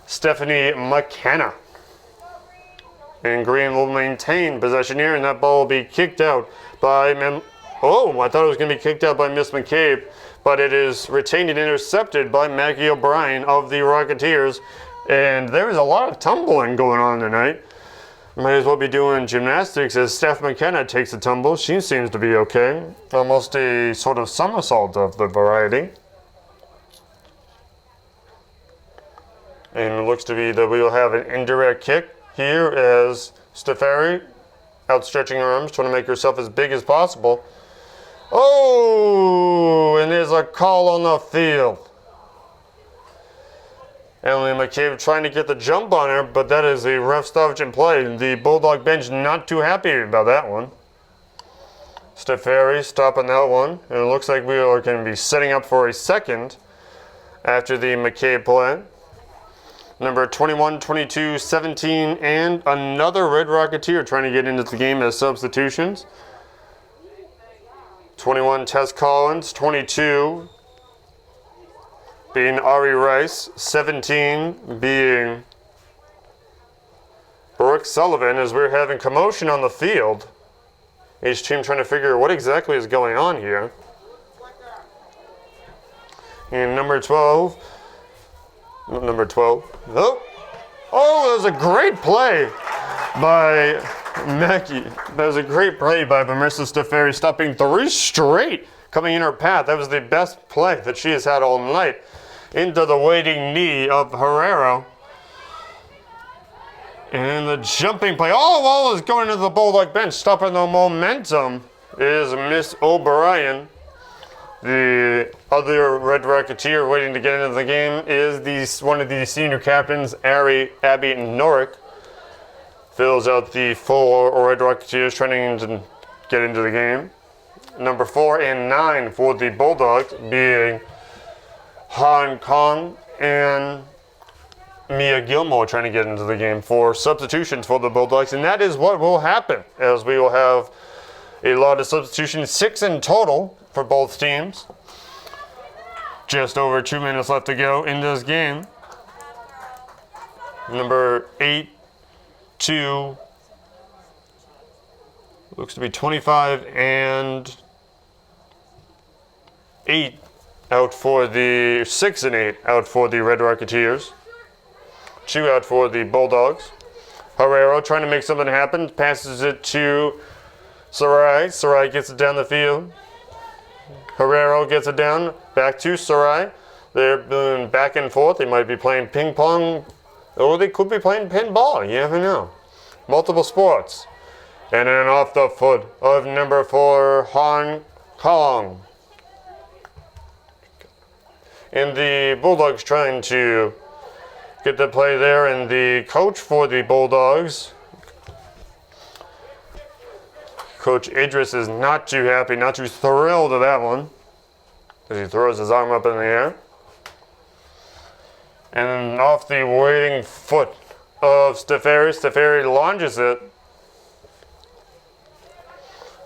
Stephanie McKenna. And Green will maintain possession here, and that ball will be kicked out by oh, I thought it was going to be kicked out by Miss McCabe, but it is retained and intercepted by Maggie O'Brien of the Rocketeers. And there is a lot of tumbling going on tonight. Might as well be doing gymnastics as Steph McKenna takes a tumble. She seems to be okay. Almost a sort of somersault of the variety. And it looks to be that we will have an indirect kick here as Stefari outstretching her arms, trying to make herself as big as possible. Oh, and there's a call on the field. Emily McCabe trying to get the jump on her, but that is a rough stoppage in play. The Bulldog bench not too happy about that one. Stefari stopping that one, and it looks like we are going to be setting up for a second after the McCabe play. Number 21, 22, 17, and another Red Rocketeer trying to get into the game as substitutions. 21, Tess Collins. 22 being Ari Rice. 17 being Brooke Sullivan, as we're having commotion on the field. Each team trying to figure out what exactly is going on here. And number 12. Oh, that was a great play by Mackie. That was a great play by Marissa Stefari, stopping 3 straight coming in her path. That was the best play that she has had all night. Into the waiting knee of Herrero. And the jumping play. Oh, ball is going into the Bulldog bench. Stopping the momentum is Miss O'Brien. The other Red Rocketeer waiting to get into the game is one of the senior captains, Abby Norick. Fills out the 4 Red Rocketeers trying to get into the game. Number 4 and 9 for the Bulldogs being Hong Kong and Mia Gilmore trying to get into the game for substitutions for the Bulldogs. And that is what will happen, as we will have a lot of substitutions, 6 in total for both teams. Just over 2 minutes left to go in this game. Number 8 to looks to be 25 and 8 out for the 6 and 8 out for the Red Rocketeers. 2 out for the Bulldogs. Herrero trying to make something happen, passes it to Sarai. Sarai gets it down the field. Herrero gets it down, back to Sarai. They're doing back and forth. They might be playing ping pong, or they could be playing pinball. You never know. Multiple sports. And then off the foot of number 4, Hong Kong. And the Bulldogs trying to get the play there, and the coach for the Bulldogs, Coach Idris, is not too happy, not too thrilled with that one, as he throws his arm up in the air. And then off the waiting foot of Steferi, Steferi launches it.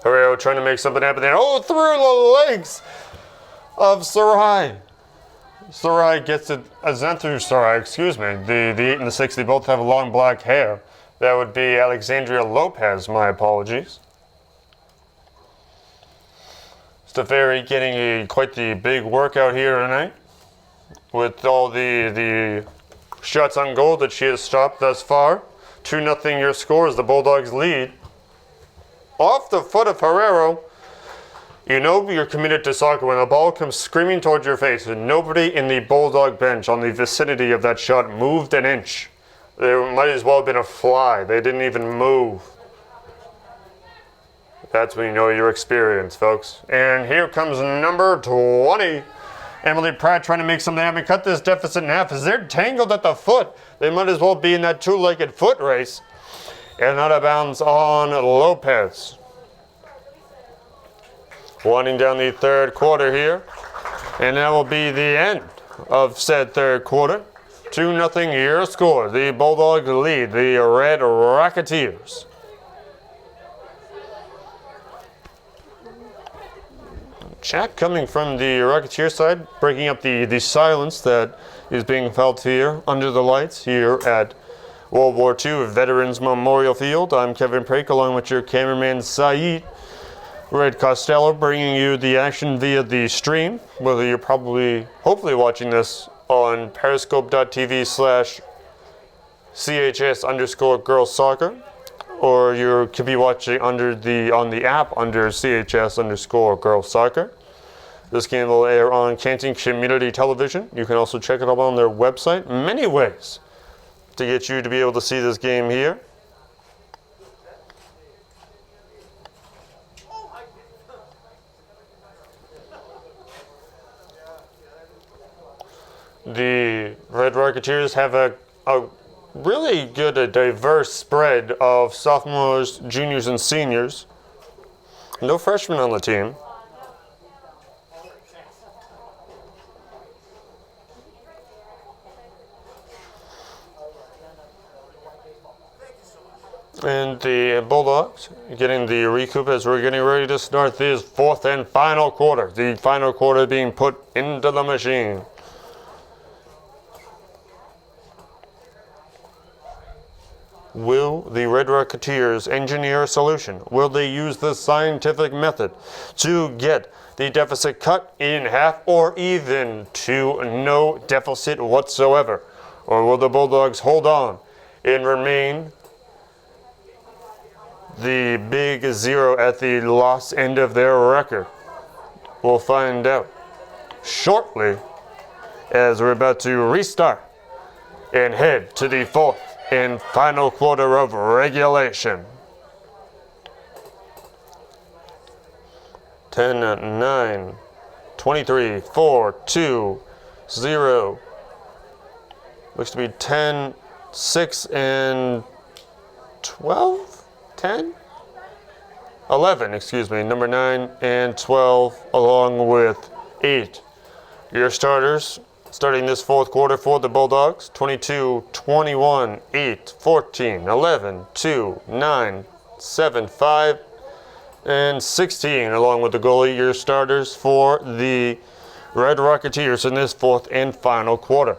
Herrero trying to make something happen there. Oh, through the legs of Sarai. Sarai gets it, not through Sarai, excuse me. The 8 and the 6, they both have long black hair. That would be Alexandria Lopez, my apologies. Steferi getting quite the big workout here tonight, with all the shots on goal that she has stopped thus far. 2-0 your score as the Bulldogs lead. Off the foot of Herrero, you know you're committed to soccer when the ball comes screaming towards your face and nobody in the Bulldog bench on the vicinity of that shot moved an inch. There might as well have been a fly. They didn't even move. That's when you know your experience, folks. And here comes number 20. Emily Pratt trying to make something happen. Cut this deficit in half as they're tangled at the foot. They might as well be in that 2-legged foot race. And out of bounds on Lopez. Winding down the third quarter here. And that will be the end of said third quarter. 2-0 your score. The Bulldogs lead the Red Rocketeers. Chat coming from the Rocketeer side, breaking up the silence that is being felt here under the lights here at World War II Veterans Memorial Field. I'm Kevin Prake along with your cameraman Saeed. Red Costello bringing you the action via the stream, whether you're hopefully watching this on periscope.tv/CHS_girls soccer, or you could be watching on the app under CHS_girls soccer. This game will air on Canton Community Television. You can also check it out on their website. Many ways to get you to be able to see this game here. The Red Rocketeers have a really good, a diverse spread of sophomores, juniors, and seniors. No freshmen on the team. And the Bulldogs getting the recoup as we're getting ready to start this fourth and final quarter. The final quarter being put into the machine. Will the Red Rocketeers engineer a solution? Will they use the scientific method to get the deficit cut in half or even to no deficit whatsoever? Or will the Bulldogs hold on and remain the big zero at the loss end of their record? We'll find out shortly as we're about to restart and head to the fourth and final quarter of regulation. 10-9, 23, 4, 2, 0. Looks to be 10, 6, and 12? 10? 11, excuse me. Number 9 and 12, along with 8. Your starters starting this fourth quarter for the Bulldogs: 22, 21, 8, 14, 11, 2, 9, 7, 5, and 16, along with the goalie. Your starters for the Red Rocketeers in this fourth and final quarter.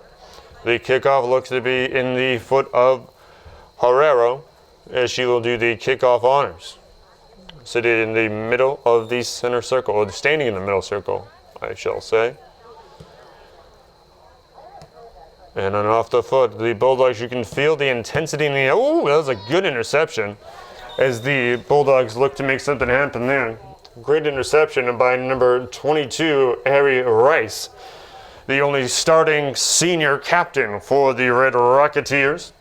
The kickoff looks to be in the foot of Herrero, as she will do the kickoff honors. Sitting in the middle of the center circle, or standing in the middle circle, I shall say. And then off the foot, the Bulldogs, you can feel the intensity in the, oh, that was a good interception as the Bulldogs look to make something happen there. Great interception by number 22, Harry Rice, the only starting senior captain for the Red Rocketeers.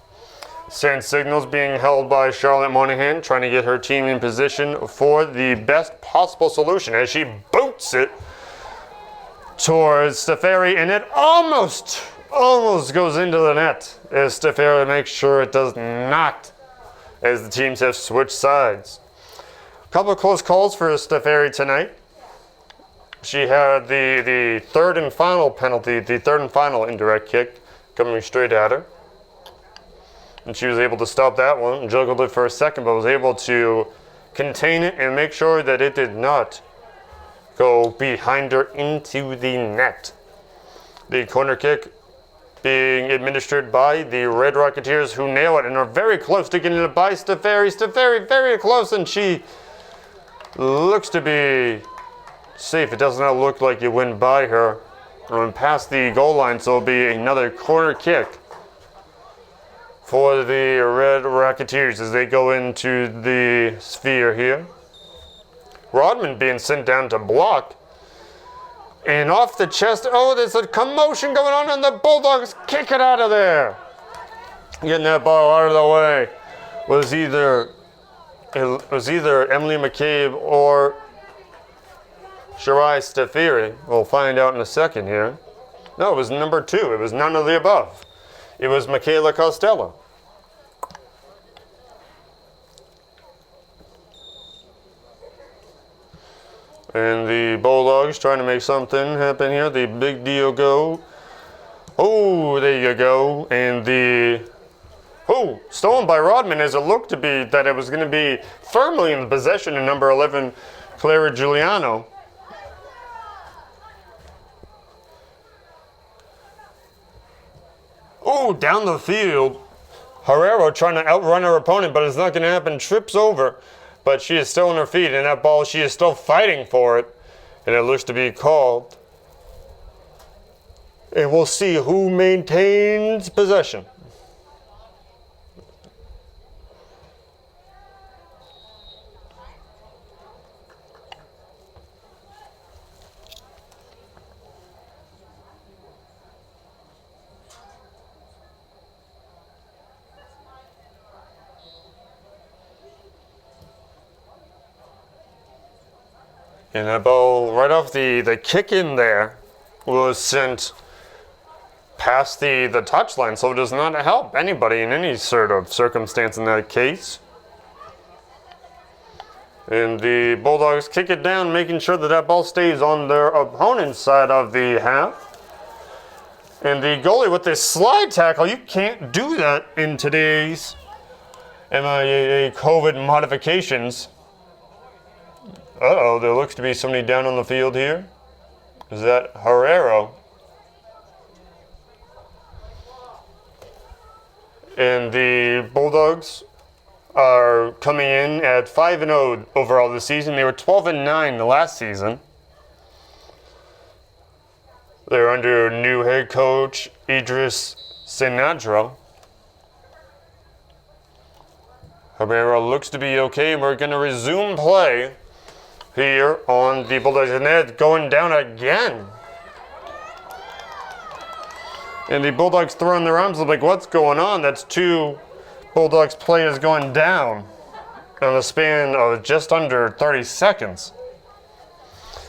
Send signals being held by Charlotte Monahan, trying to get her team in position for the best possible solution as she boots it towards Steferi, and it almost goes into the net as Steferi makes sure it does not, as the teams have switched sides. A couple of close calls for Steferi tonight. She had the third and final penalty, the third and final indirect kick coming straight at her. And she was able to stop that one, juggled it for a second, but was able to contain it and make sure that it did not go behind her into the net. The corner kick being administered by the Red Rocketeers, who nail it and are very close to getting it by Steferi. Steferi very close, and she looks to be safe. It does not look like it went by her or went past the goal line, so it'll be another corner kick for the Red Rocketeers as they go into the sphere here. Rodman being sent down to block. And off the chest, oh, there's a commotion going on, and the Bulldogs kick it out of there. Getting that ball out of the way was either Emily McCabe or Shirai Steferi. We'll find out in a second here. No, it was number 2. It was none of the above. It was Michaela Costello. And the Bulldogs trying to make something happen here. The big deal go. Oh, there you go. And the, oh, stolen by Rodman as it looked to be that it was going to be firmly in the possession of number 11, Clara Giuliano. Oh, down the field. Herrero trying to outrun her opponent, but it's not going to happen. Trips over. But she is still on her feet, and that ball, she is still fighting for it. And it looks to be called. And we'll see who maintains possession. And that ball, right off the kick in there, was sent past the touchline, so it does not help anybody in any sort of circumstance in that case. And the Bulldogs kick it down, making sure that that ball stays on their opponent's side of the half. And the goalie with this slide tackle, you can't do that in today's MIAA COVID modifications. Uh-oh, there looks to be somebody down on the field here. Is that Herrero? And the Bulldogs are coming in at 5-0 overall this season. They were 12-9 the last season. They're under new head coach Idris Sinadro. Herrero looks to be okay, and we're going to resume play here on the Bulldogs, and they're going down again. And the Bulldogs throwing their arms up like, what's going on? That's 2 Bulldogs players going down on the span of just under 30 seconds,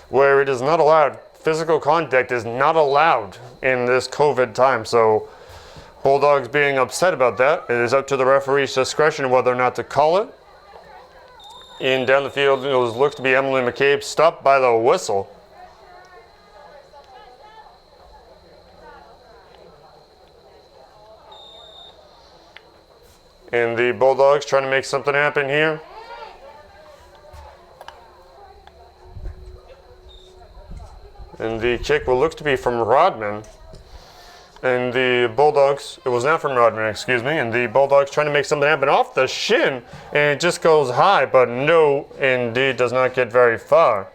where it is not allowed. Physical contact is not allowed in this COVID time. So Bulldogs being upset about that. It is up to the referee's discretion whether or not to call it. In down the field, it looks to be Emily McCabe, stopped by the whistle. And the Bulldogs trying to make something happen here. And the kick will look to be from Rodman. And the Bulldogs, it was not from Rodman, excuse me, and the Bulldogs trying to make something happen off the shin, and it just goes high, but no, indeed, does not get very far.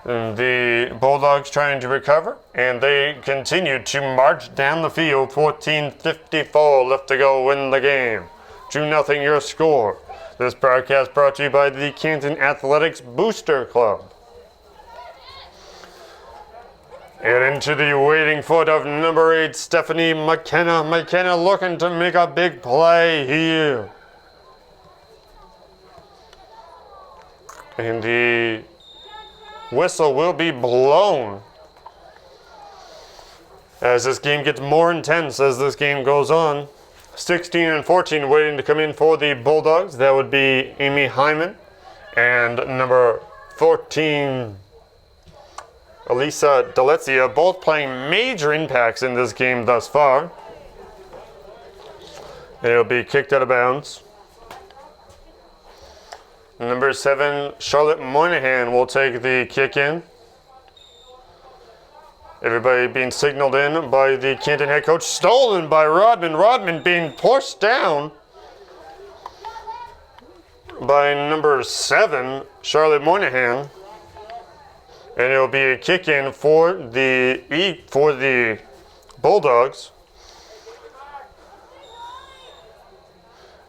And the Bulldogs trying to recover, and they continue to march down the field. 14:54 left to go, win the game. 2-0 your score. This broadcast brought to you by the Canton Athletics Booster Club. And into the waiting foot of number 8, Stephanie McKenna. McKenna looking to make a big play here. And the whistle will be blown as this game gets more intense as this game goes on. 16 and 14 waiting to come in for the Bulldogs. That would be Amy Hyman and number 14, Elisa Delezia, both playing major impacts in this game thus far. And it'll be kicked out of bounds. Number 7, Charlotte Moynihan will take the kick in. Everybody being signaled in by the Canton head coach. Stolen by Rodman. Rodman being pushed down by number 7, Charlotte Moynihan. And it'll be a kick in for the Bulldogs.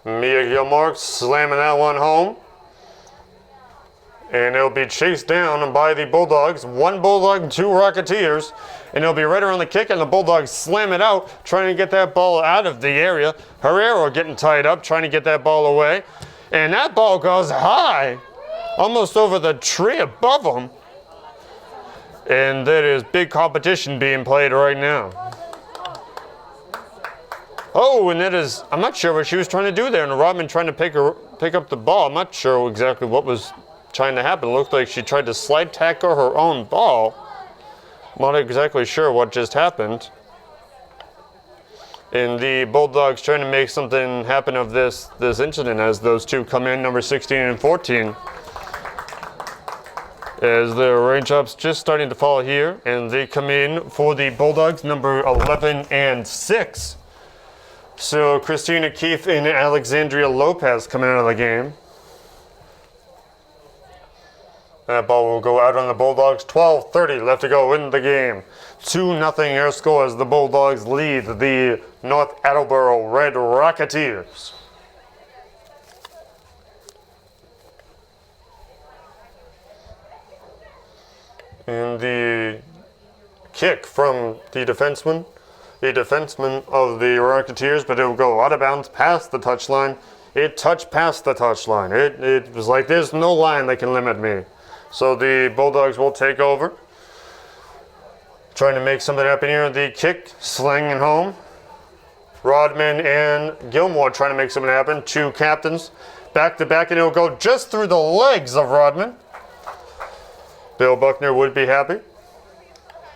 Mia Gilmore slamming that one home. And it'll be chased down by the Bulldogs. 1 Bulldog, 2 Rocketeers. And it'll be right around the kick, and the Bulldogs slam it out, trying to get that ball out of the area. Herrero getting tied up, trying to get that ball away. And that ball goes high, almost over the tree above them. And there is big competition being played right now. Oh, and that is, I'm not sure what she was trying to do there. And Rodman trying to pick up the ball. I'm not sure exactly what was trying to happen. It looked like she tried to slide tackle her own ball. I'm not exactly sure what just happened. And the Bulldogs trying to make something happen of this incident as those two come in, number 16 and 14. As the raindrops just starting to fall here, and they come in for the Bulldogs, number 11 and 6. So Christina Keefe and Alexandria Lopez coming out of the game. That ball will go out on the Bulldogs. 12:30 left to go in the game. 2-0 your score as the Bulldogs lead the North Attleborough Red Rocketeers. And the kick from the defenseman of the Rocketeers, but it will go out of bounds past the touchline. It touched past the touchline. It was like, there's no line that can limit me. So the Bulldogs will take over. Trying to make something happen here. The kick, slinging home. Rodman and Gilmore trying to make something happen. 2 captains. Back to back, and it'll go just through the legs of Rodman. Bill Buckner would be happy.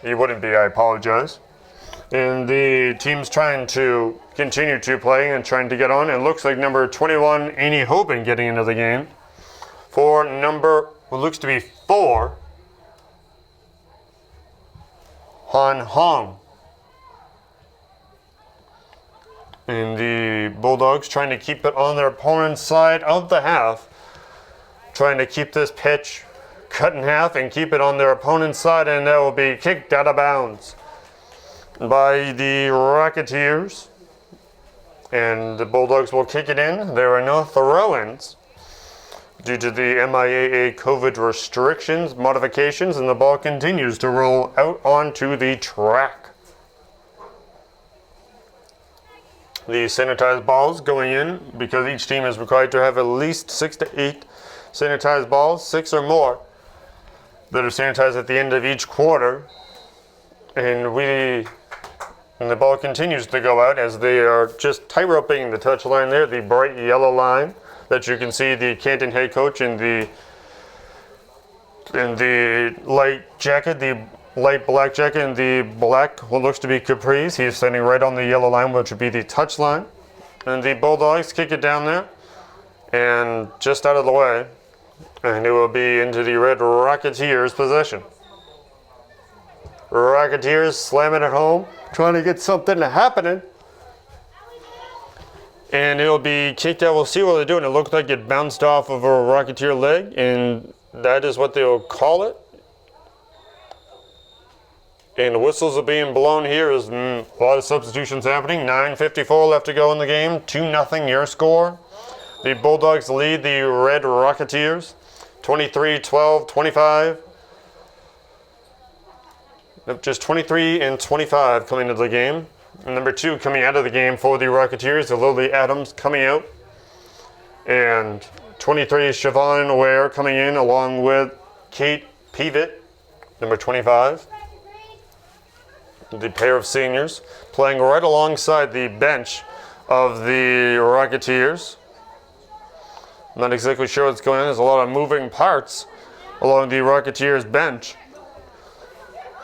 He wouldn't be, I apologize. And the team's trying to continue to play and trying to get on. It looks like number 21, Annie Hoban, getting into the game. For number, what looks to be 4, Han Hong. And the Bulldogs trying to keep it on their opponent's side of the half. Trying to keep this pitch cut in half and keep it on their opponent's side, and that will be kicked out of bounds by the Rocketeers. And the Bulldogs will kick it in. There are no throw-ins due to the MIAA COVID restrictions, modifications, and the ball continues to roll out onto the track. The sanitized balls going in because each team is required to have at least 6 to 8 sanitized balls, 6 or more, that are sanitized at the end of each quarter. And the ball continues to go out as they are just tight-roping the touch line there, the bright yellow line that you can see the Canton head coach in the light jacket, the light black jacket, and the black, what looks to be capris. He is standing right on the yellow line, which would be the touch line. And the Bulldogs kick it down there and just out of the way. And it will be into the Red Rocketeers' possession. Rocketeers slamming it home, trying to get something happening. And it'll be kicked out. We'll see what they're doing. It looked like it bounced off of a Rocketeer leg, and that is what they'll call it. And the whistles are being blown here as a lot of substitutions happening. 9:54 left to go in the game. 2-0 your score. The Bulldogs lead the Red Rocketeers. 23-12, 25. Just 23 and 25 coming into the game. And number 2 coming out of the game for the Rocketeers, the Lily Adams coming out. And 23 is Siobhan Ware coming in along with Kate Peavitt, number 25. The pair of seniors playing right alongside the bench of the Rocketeers. I'm not exactly sure what's going on. There's a lot of moving parts along the Rocketeers bench.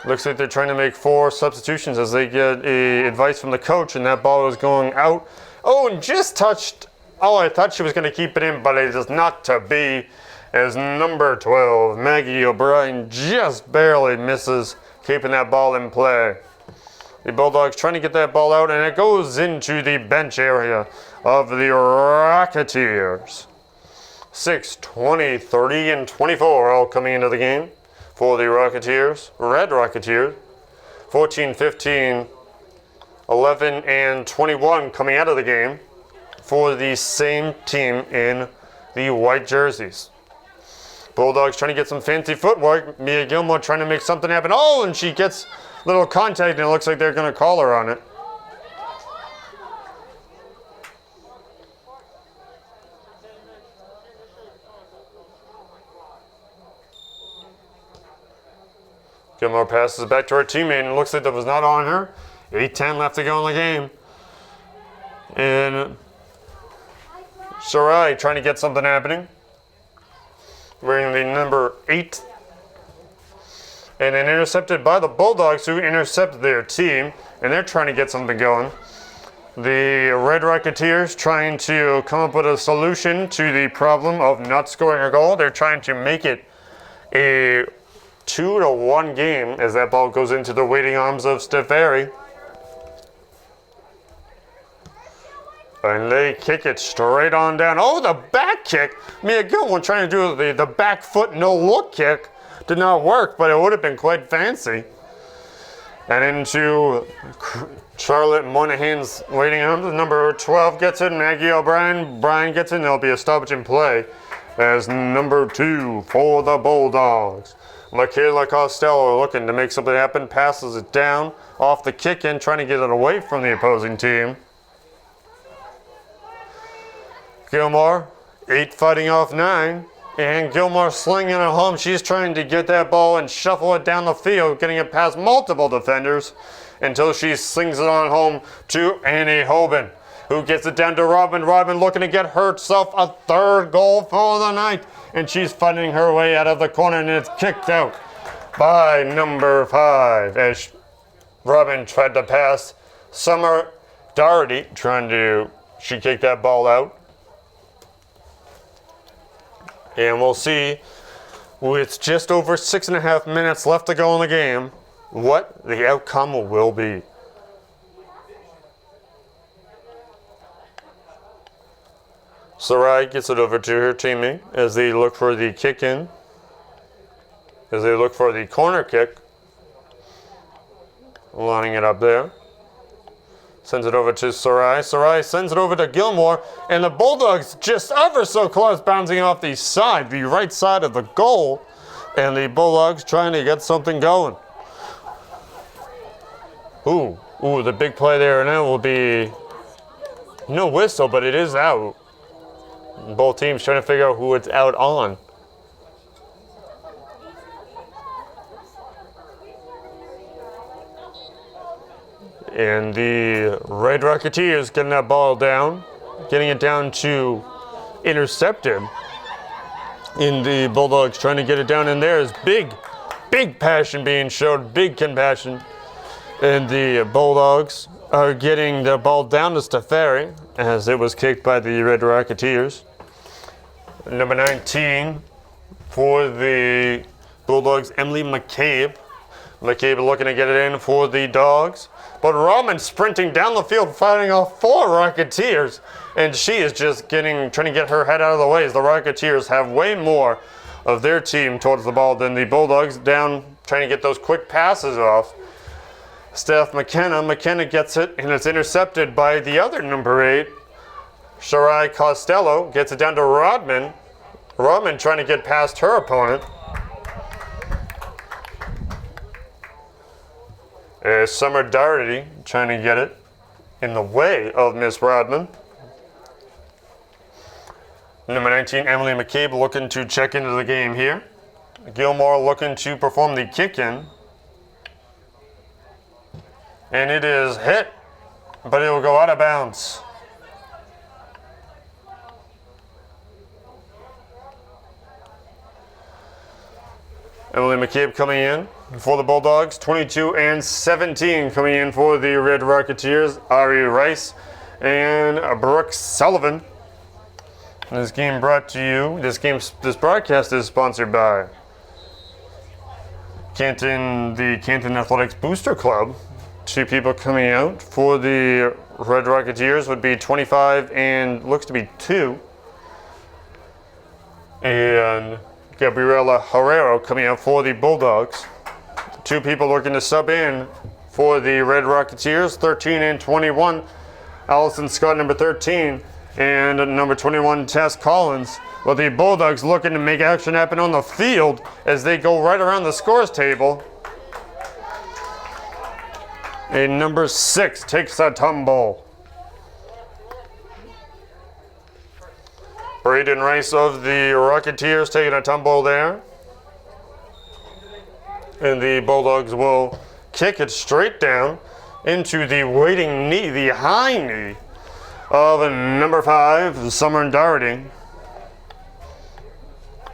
Looks like they're trying to make 4 substitutions as they get advice from the coach, and that ball is going out. Oh, and just touched. Oh, I thought she was going to keep it in, but it is not to be, as number 12, Maggie O'Brien, just barely misses keeping that ball in play. The Bulldogs trying to get that ball out, and it goes into the bench area of the Rocketeers. 6, 20, 30, and 24 all coming into the game for the Rocketeers. Red Rocketeers. 14, 15, 11, and 21 coming out of the game for the same team in the white jerseys. Bulldogs trying to get some fancy footwork. Mia Gilmore trying to make something happen. Oh, and she gets a little contact, and it looks like they're going to call her on it. Gilmore passes it back to her teammate, and it looks like that was not on her. 8:10 left to go in the game. And Sarai trying to get something happening. Wearing the number 8. And then intercepted by the Bulldogs, who intercept their team, and they're trying to get something going. The Red Rocketeers trying to come up with a solution to the problem of not scoring a goal. They're trying to make it a 2-1 game as that ball goes into the waiting arms of Stefari. And they kick it straight on down. Oh, the back kick. Mia Gilmore trying to do the back foot no-look kick. Did not work, but it would have been quite fancy. And into Charlotte Moynihan's waiting arms. Number 12 gets it. Maggie O'Brien. Brian gets it. And there'll be a stoppage in play as number 2 for the Bulldogs. Michaela Costello looking to make something happen. Passes it down off the kick-in, trying to get it away from the opposing team. Gilmore, 8 fighting off 9. And Gilmore slinging it home. She's trying to get that ball and shuffle it down the field, getting it past multiple defenders until she slings it on home to Annie Hoban, who gets it down to Robin. Robin looking to get herself a 3rd goal for the night. And she's fighting her way out of the corner, and it's kicked out by number 5 as Robin tried to pass Summer Doherty, she kicked that ball out. And we'll see, with just over 6.5 minutes left to go in the game, what the outcome will be. Sarai gets it over to her teammate as they look for the kick in, as they look for the corner kick. Lining it up there. Sends it over to Sarai. Sarai sends it over to Gilmore, and the Bulldogs just ever so close, bouncing off the side, the right side of the goal, and the Bulldogs trying to get something going. Ooh, the big play there, and that will be no whistle, but it is out. Both teams trying to figure out who it's out on. And the Red Rocketeers getting that ball down, getting it down to intercepted. And the Bulldogs trying to get it down in there is big passion being showed, big compassion. And the Bulldogs are getting the ball down to Stefari as it was kicked by the Red Rocketeers. Number 19 for the Bulldogs, Emily McCabe. McCabe looking to get it in for the Dogs. But Robin sprinting down the field, fighting off 4 Rocketeers. And she is just trying to get her head out of the way as the Rocketeers have way more of their team towards the ball than the Bulldogs, down trying to get those quick passes off. Steph McKenna. McKenna gets it, and it's intercepted by the other number 8. Sharai Costello gets it down to Rodman. Rodman trying to get past her opponent. Summer Doherty trying to get it in the way of Miss Rodman. Number 19, Emily McCabe looking to check into the game here. Gilmore looking to perform the kick-in. And it is hit, but it will go out of bounds. Emily McCabe coming in for the Bulldogs. 22 and 17 coming in for the Red Rocketeers. Ari Rice and Brooke Sullivan. This game brought to you, this broadcast is sponsored by the Canton Athletics Booster Club. 2 people coming out for the Red Rocketeers would be 25 and looks to be 2. And Gabriela Herrero coming out for the Bulldogs. 2 people looking to sub in for the Red Rocketeers, 13 and 21. Allison Scott, number 13, and number 21, Tess Collins. Well, the Bulldogs looking to make action happen on the field as they go right around the scores table. And number 6 takes a tumble. Braden Rice of the Rocketeers taking a tumble there. And the Bulldogs will kick it straight down into the waiting knee, the high knee of number 5, Summer Doherty.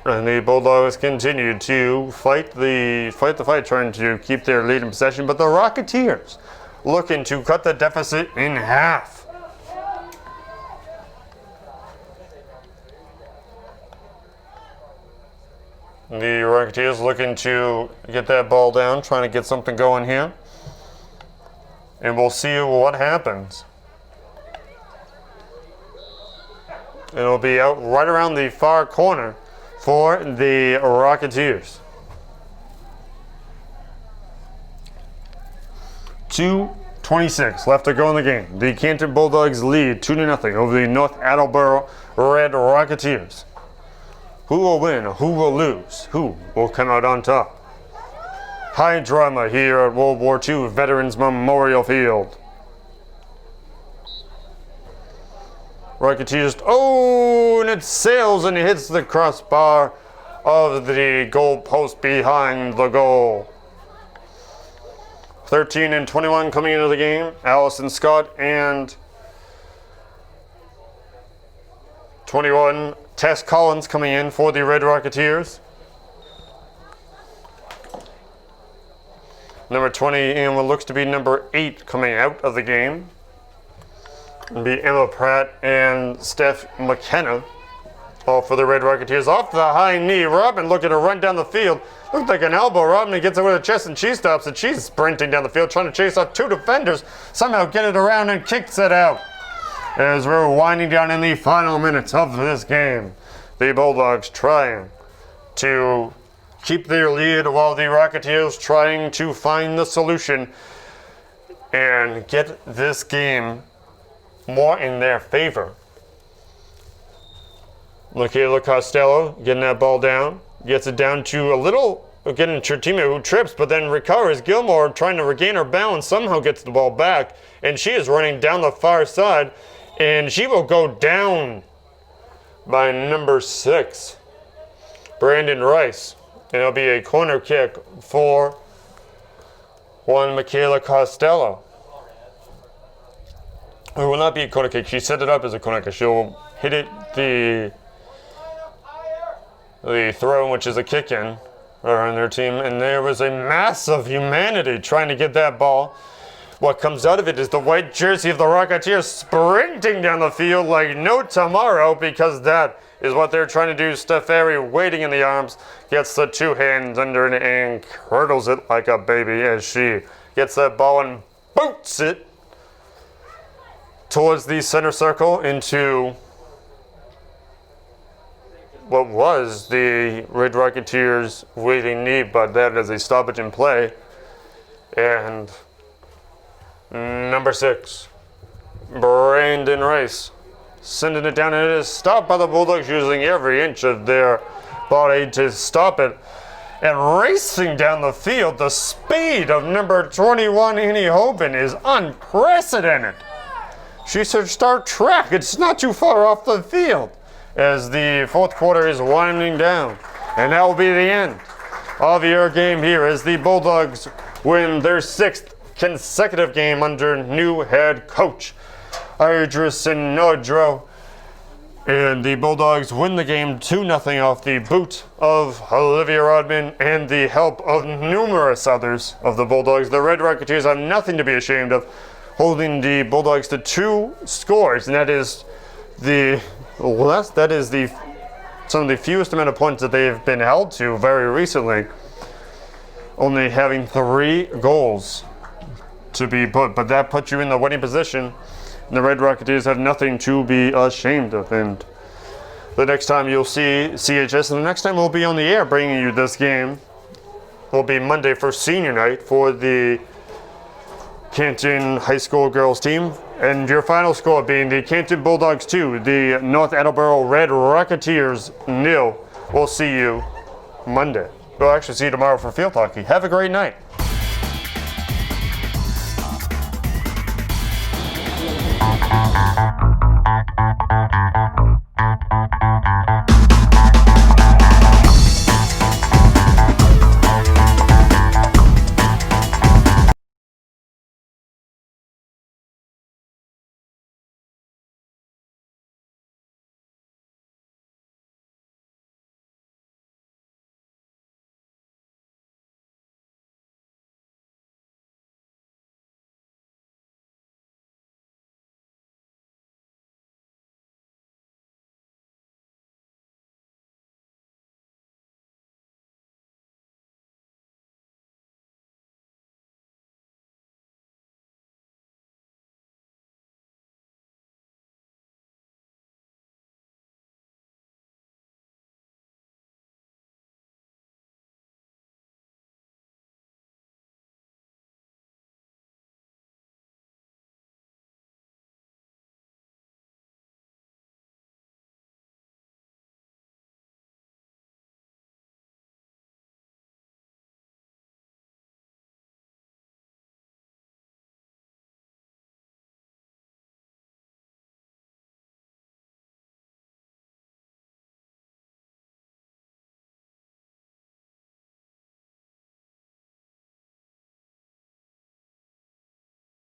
And the Bulldogs continue to fight the fight, trying to keep their lead in possession. But the Rocketeers looking to cut the deficit in half. The Rocketeers looking to get that ball down, trying to get something going here. And we'll see what happens. It'll be out right around the far corner for the Rocketeers. 2:26 left to go in the game. The Canton Bulldogs lead 2-0 over the North Attleborough Red Rocketeers. Who will win? Who will lose? Who will come out on top? High drama here at World War II Veterans Memorial Field. Rocketeers, and it sails and it hits the crossbar of the goal post behind the goal. 13 and 21 coming into the game. Allison Scott and 21, Tess Collins coming in for the Red Rocketeers. Number 20 and what looks to be number 8 coming out of the game. It'll be Emma Pratt and Steph McKenna. All for the Red Rocketeers. Off the high knee, Robin looking to run down the field. Looked like an elbow. Robin gets it with her chest and she stops it. She's sprinting down the field trying to chase off 2 defenders. Somehow get it around and kicks it out. As we're winding down in the final minutes of this game. The Bulldogs trying to keep their lead while the Rocketeers trying to find the solution and get this game more in their favor. Michaela Costello getting that ball down, gets it down to getting to her teammate who trips, but then recovers. Gilmore trying to regain her balance, somehow gets the ball back, and she is running down the far side, and she will go down by number 6, Brandon Rice. And it'll be a corner kick for one Michaela Costello. It will not be a corner kick. She set it up as a corner kick. She'll hit it the throw, which is a kick-in on their team. And there was a mass of humanity trying to get that ball. What comes out of it is the white jersey of the Rocketeers sprinting down the field like no tomorrow, because that is what they're trying to do. Steph Airy waiting in the arms, gets the 2 hands under it and curdles it like a baby as she gets that ball and boots it towards the center circle into what was the Red Rocketeers waiting knee, but that is a stoppage in play. And Number 6, Brandon Rice, sending it down, and it is stopped by the Bulldogs using every inch of their body to stop it. And racing down the field, the speed of number 21, Annie Hoban, is unprecedented. She should start track. It's not too far off the field as the fourth quarter is winding down. And that will be the end of your game here as the Bulldogs win their 6th consecutive game under new head coach Idris Nodro. And the Bulldogs win the game 2-0 off the boot of Olivia Rodman and the help of numerous others of the Bulldogs. The Red Rocketeers have nothing to be ashamed of, holding the Bulldogs to 2 scores, and that is some of the fewest amount of points that they've been held to very recently, only having 3 goals to be put. But that puts you in the winning position. And the Red Rocketeers have nothing to be ashamed of. And the next time you'll see CHS, and the next time we'll be on the air bringing you this game, will be Monday for senior night for the Canton High School girls team. And your final score being the Canton Bulldogs 2, the North Attleborough Red Rocketeers 0. We'll see you Monday. We'll actually see you tomorrow for field hockey. Have a great night.